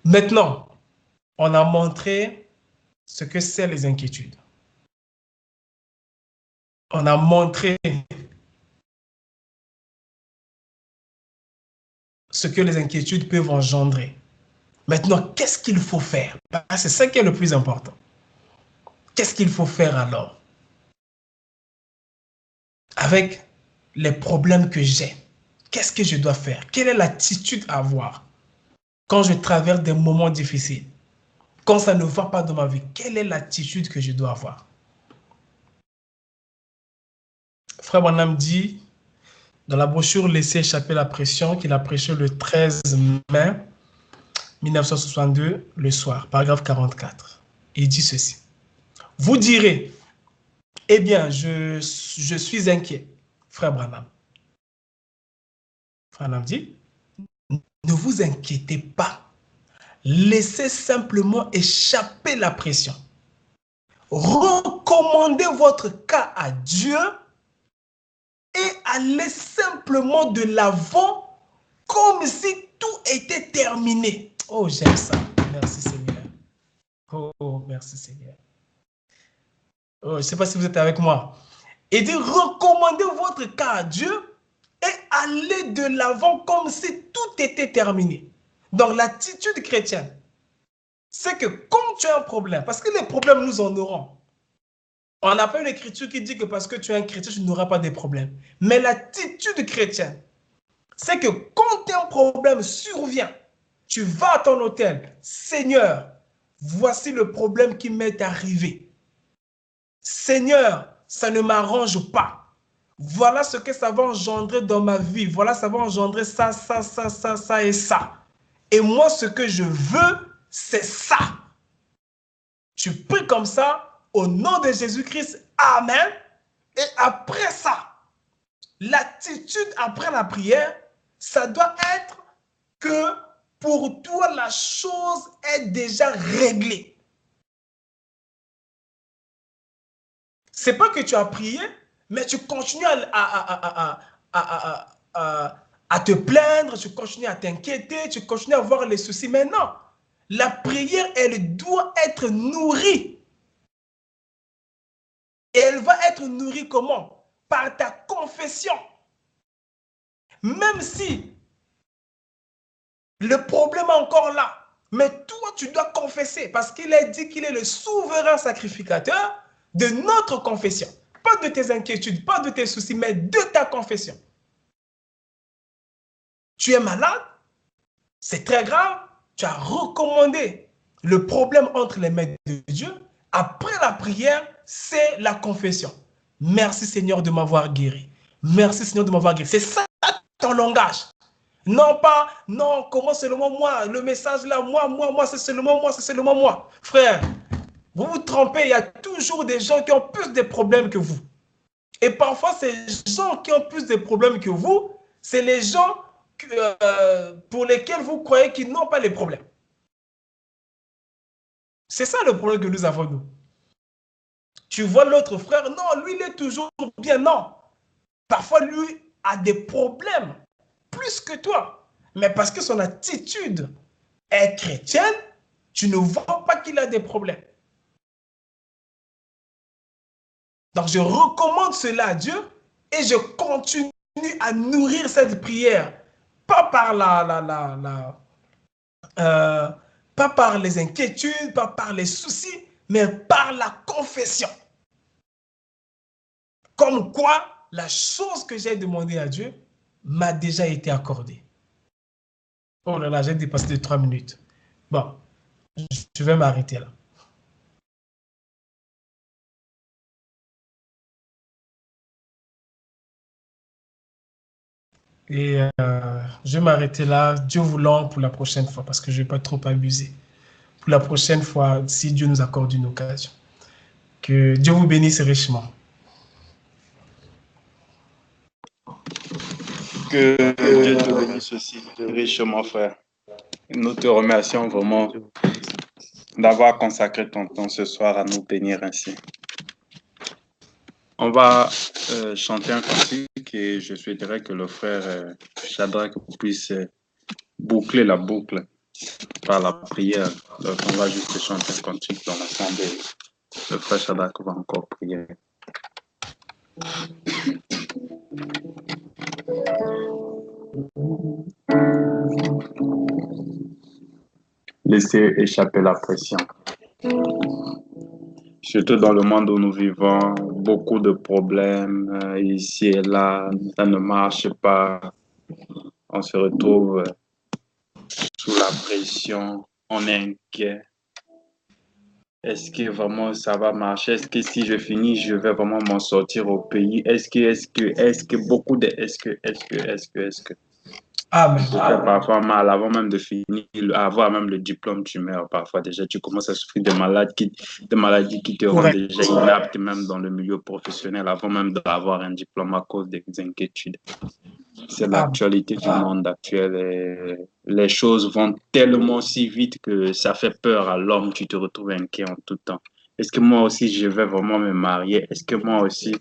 Maintenant, on a montré ce que c'est les inquiétudes. On a montré ce que les inquiétudes peuvent engendrer. Maintenant, qu'est-ce qu'il faut faire? C'est ça qui est le plus important. Qu'est-ce qu'il faut faire alors? Avec les problèmes que j'ai, qu'est-ce que je dois faire? Quelle est l'attitude à avoir quand je traverse des moments difficiles? Quand ça ne va pas dans ma vie, quelle est l'attitude que je dois avoir? Frère Branham dit, dans la brochure Laissez échapper la pression, qu'il a prêché le 13 mai 1962, le soir, paragraphe 44. Il dit ceci. Vous direz, eh bien, je suis inquiet, frère Branham. Frère Branham dit, ne vous inquiétez pas. Laissez simplement échapper la pression. Recommandez votre cas à Dieu et allez simplement de l'avant comme si tout était terminé. Oh, j'aime ça. Merci Seigneur. Oh, merci Seigneur. Oh, je ne sais pas si vous êtes avec moi. Et dit, recommandez votre cas à Dieu et allez de l'avant comme si tout était terminé. Donc, l'attitude chrétienne, c'est que quand tu as un problème, parce que les problèmes, nous en aurons. On n'a pas une écriture qui dit que parce que tu es un chrétien, tu n'auras pas de problèmes. Mais l'attitude chrétienne, c'est que quand un problème survient, tu vas à ton hôtel. Seigneur, voici le problème qui m'est arrivé. Seigneur, ça ne m'arrange pas. Voilà ce que ça va engendrer dans ma vie. Voilà, ça va engendrer ça, ça, ça, ça, ça et ça. Et moi, ce que je veux, c'est ça. Tu pries comme ça, au nom de Jésus-Christ, Amen. Et après ça, l'attitude après la prière, ça doit être que pour toi, la chose est déjà réglée. Ce n'est pas que tu as prié, mais tu continues à te plaindre, tu continues à t'inquiéter, tu continues à avoir les soucis. Mais non, la prière, elle doit être nourrie. Et elle va être nourrie comment? Par ta confession. Même si le problème est encore là, mais toi, tu dois confesser parce qu'il est dit qu'il est le souverain sacrificateur de notre confession. Pas de tes inquiétudes, pas de tes soucis, mais de ta confession. Tu es malade, c'est très grave, tu as recommandé le problème entre les mains de Dieu. Après la prière, c'est la confession. Merci Seigneur de m'avoir guéri. Merci Seigneur de m'avoir guéri. C'est ça ton langage. Non pas, non, comment seulement moi, le message là, moi, c'est seulement moi, c'est seulement moi. Frère, vous vous trompez, il y a toujours des gens qui ont plus de problèmes que vous. Et parfois, ces gens qui ont plus de problèmes que vous, c'est les gens pour lesquels vous croyez qu'ils n'ont pas les problèmes. C'est ça le problème que nous avons, nous. Tu vois l'autre frère, non, lui, il est toujours bien. Non. Parfois, lui a des problèmes plus que toi. Mais parce que son attitude est chrétienne, tu ne vois pas qu'il a des problèmes. Donc, je recommande cela à Dieu et je continue à nourrir cette prière. Pas par pas par les inquiétudes, pas par les soucis, mais par la confession. Comme quoi, la chose que j'ai demandé à Dieu m'a déjà été accordée. Oh là là, j'ai dépassé de 3 minutes. Bon, je vais m'arrêter là. Et je vais m'arrêter là, Dieu voulant, pour la prochaine fois, parce que je ne vais pas trop abuser. Pour la prochaine fois, si Dieu nous accorde une occasion. Que Dieu vous bénisse richement. Que Dieu te bénisse aussi richement, frère. Nous te remercions vraiment d'avoir consacré ton temps ce soir à nous bénir ainsi. On va chanter un cantique et je souhaiterais que le frère Shadrach puisse boucler la boucle par la prière. Donc on va juste chanter un cantique dans l'assemblée. Le frère Shadrach va encore prier. Laissez échapper la pression. Surtout dans le monde où nous vivons, beaucoup de problèmes ici et là, ça ne marche pas. On se retrouve sous la pression, on est inquiet. Est-ce que vraiment ça va marcher? Est-ce que si je finis, je vais vraiment m'en sortir au pays? Est-ce que beaucoup de est-ce que. Amen. Ça fait parfois mal avant même de finir, avoir même le diplôme, tu meurs parfois déjà. Tu commences à souffrir de maladies qui te rendent déjà inapte même dans le milieu professionnel avant même d'avoir un diplôme à cause des inquiétudes. C'est l'actualité du monde actuel et les choses vont tellement si vite que ça fait peur à l'homme. Tu te retrouves inquiet en tout temps. Est-ce que moi aussi je vais vraiment me marier? Est-ce que moi aussi...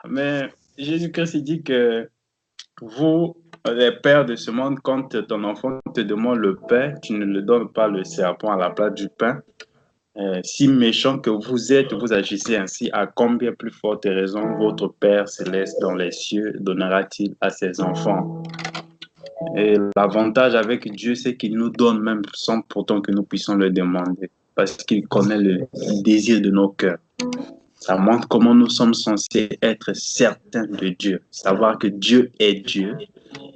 Mais Jésus-Christ dit que vous, les pères de ce monde, quand ton enfant te demande le pain, tu ne le donnes pas le serpent à la place du pain. Si méchant que vous êtes, vous agissez ainsi, à combien plus forte raison votre Père céleste dans les cieux donnera-t-il à ses enfants? Et l'avantage avec Dieu, c'est qu'il nous donne même sans pourtant que nous puissions le demander, parce qu'il connaît le désir de nos cœurs. Ça montre comment nous sommes censés être certains de Dieu, savoir que Dieu est Dieu.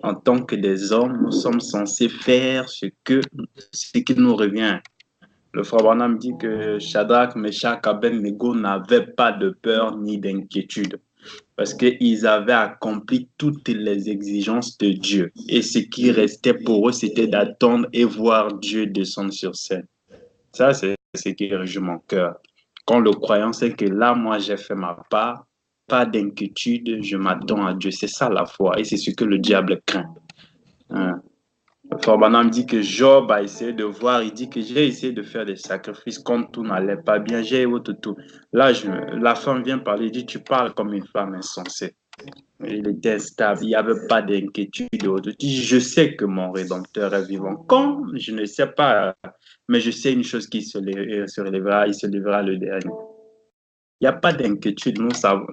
En tant que des hommes, nous sommes censés faire ce qui nous revient. Le frère Branham dit que Shadrach, Meshach, Abednego n'avaient pas de peur ni d'inquiétude parce qu'ils avaient accompli toutes les exigences de Dieu. Et ce qui restait pour eux, c'était d'attendre et voir Dieu descendre sur scène. Ça, c'est ce qui réjouit mon cœur. Quand le croyant sait que là, moi, j'ai fait ma part, pas d'inquiétude, je m'attends à Dieu. C'est ça la foi et c'est ce que le diable craint. Forbanam dit que Job a essayé de voir, il dit que j'ai essayé de faire des sacrifices quand tout n'allait pas bien, j'ai tout. Là, la femme vient parler, il dit tu parles comme une femme insensée. Il était stable, il n'y avait pas d'inquiétude. Il dit je sais que mon Rédempteur est vivant. Quand? Je ne sais pas, mais je sais une chose qui se relèvera, il se lèvera le dernier. Il n'y a pas d'inquiétude, nous savons.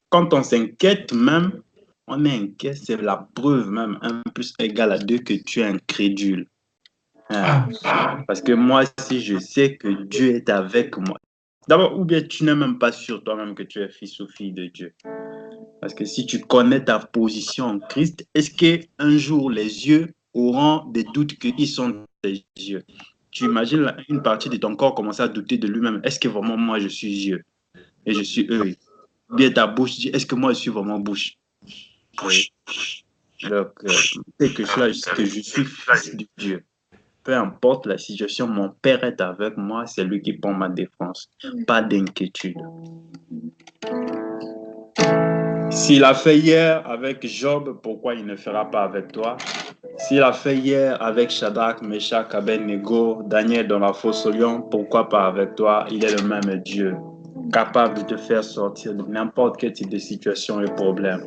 Quand on s'inquiète même, on est inquiet, c'est la preuve même, 1 + 2 que tu es incrédule. Parce que moi, si je sais que Dieu est avec moi, d'abord, ou bien tu n'es même pas sûr toi-même que tu es fils ou fille de Dieu. Parce que si tu connais ta position en Christ, est-ce qu'un jour les yeux auront des doutes qu'ils sont des yeux? Tu imagines une partie de ton corps commencer à douter de lui-même. Est-ce que vraiment moi je suis yeux et je suis œil? Bien ta bouche dit, est-ce que moi je suis vraiment bouche? Oui. Donc, c'est que cela, que je suis fils de Dieu. Peu importe la situation, mon Père est avec moi, c'est lui qui prend ma défense. Pas d'inquiétude. S'il a fait hier avec Job, pourquoi il ne fera pas avec toi? S'il a fait hier avec Shadrach, Meshach, Abednego, Daniel dans la fosse au lion, pourquoi pas avec toi? Il est le même Dieu, capable de te faire sortir de n'importe quel type de situation et problème.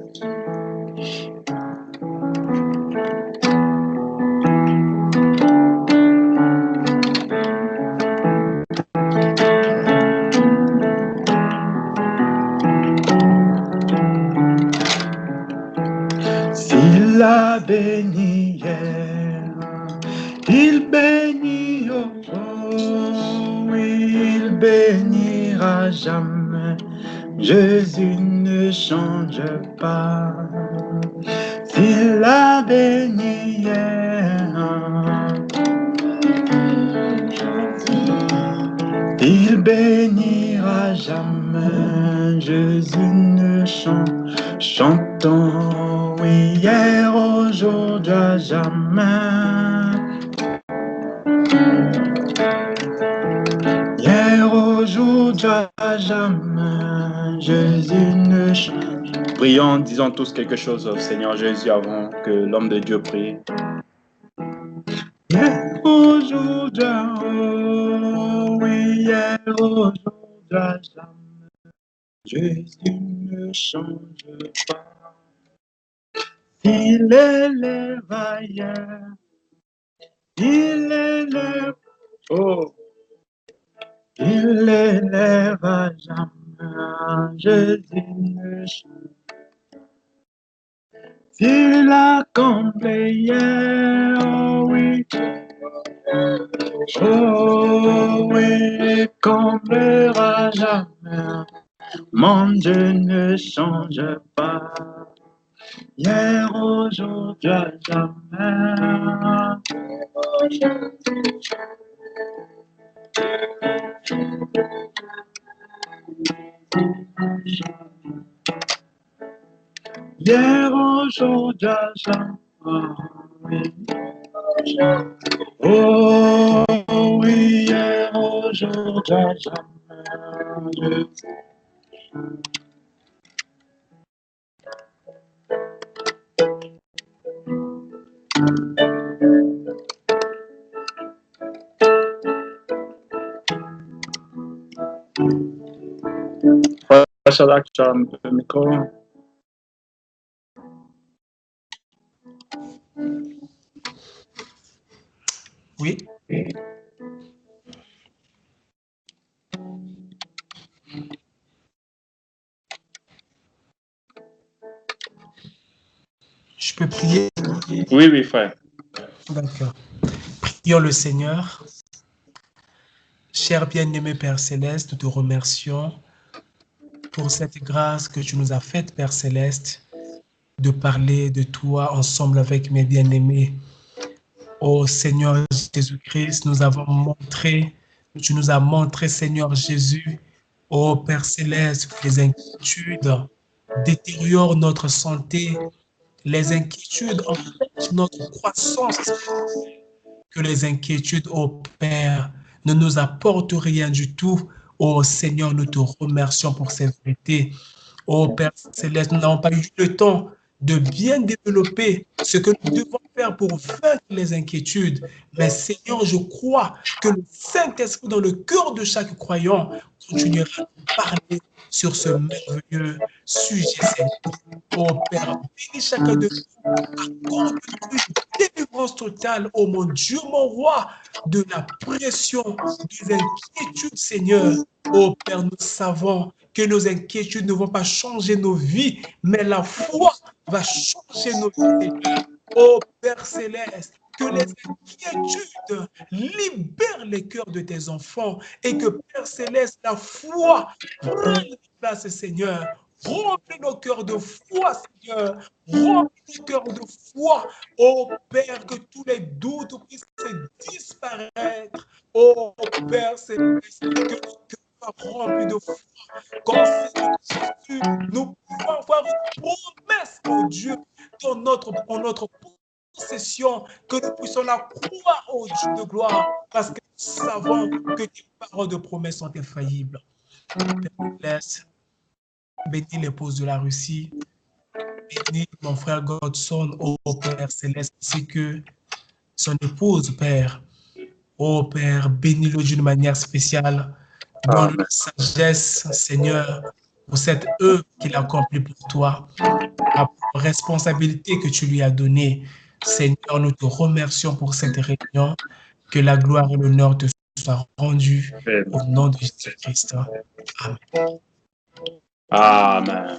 S'il a béni hier, il bénit, oui, il bénira jamais. Jésus ne change pas. S'il a béni hier, il bénira jamais. Jésus ne change. Chantons, oui, hier, aujourd'hui, à jamais. Hier, aujourd'hui, à jamais. Jésus ne change. Prions, disons tous quelque chose au Seigneur Jésus avant que l'homme de Dieu prie. Hier, aujourd'hui, oh, oui, hier, aujourd'hui, à jamais. Jésus ne change pas. Il élève ailleurs, il élève, oh, il élève à jamais, Jésus ne change. S'il a comblé hier, oh oui, comblera jamais, mon Dieu ne change pas. Hier, aujourd'hui, à jamais. Hier, aujourd'hui, à jamais. Oh oui, hier, aujourd'hui, à jamais. Shadrach, tu as le micro. Oui. Je peux prier? Oui, oui, frère. D'accord. Prions le Seigneur. Cher bien-aimé Père Céleste, nous te remercions pour cette grâce que tu nous as faite, Père Céleste, de parler de toi ensemble avec mes bien-aimés. Ô Seigneur Jésus-Christ, tu nous as montré, Seigneur Jésus, ô Père Céleste, que les inquiétudes détériorent notre santé, les inquiétudes empêchent notre croissance, que les inquiétudes, ô Père, ne nous apportent rien du tout. Ô Seigneur, nous te remercions pour ces vérités. Ô Père Céleste, nous n'avons pas eu le temps de bien développer ce que nous devons faire pour vaincre les inquiétudes. Mais Seigneur, je crois que le Saint-Esprit dans le cœur de chaque croyant continuera de parler sur ce merveilleux sujet, Seigneur. Ô Père, bénis chacun de nous, accorde-nous une délivrance totale, ô mon Dieu, mon roi, de la pression, des inquiétudes, Seigneur. Ô Père, nous savons que nos inquiétudes ne vont pas changer nos vies, mais la foi va changer nos vies. Ô Père Céleste, que les inquiétudes libèrent les cœurs de tes enfants et que Père Céleste, la foi prenne place, Seigneur. Remplis nos cœurs de foi, Seigneur. Remplis nos cœurs de foi. Ô Père, que tous les doutes puissent disparaître. Ô Père Céleste, que nos cœurs rempli de foi. Quand Seigneur Jésus, nous pouvons avoir une promesse, mon Dieu, en notre possession, que nous puissions la croire au Dieu de gloire, parce que nous savons que tes paroles de promesse sont infaillibles. Laisse, bénis l'épouse de la Russie, bénis mon frère Godson, ô Père céleste, ainsi que son épouse, Père. Ô Père, bénis-le d'une manière spéciale. Donne la sagesse, Seigneur, pour cette œuvre qu'il accomplit pour toi, la responsabilité que tu lui as donnée. Seigneur, nous te remercions pour cette réunion. Que la gloire et l'honneur te soient rendus au nom de Jésus-Christ. Amen. Amen.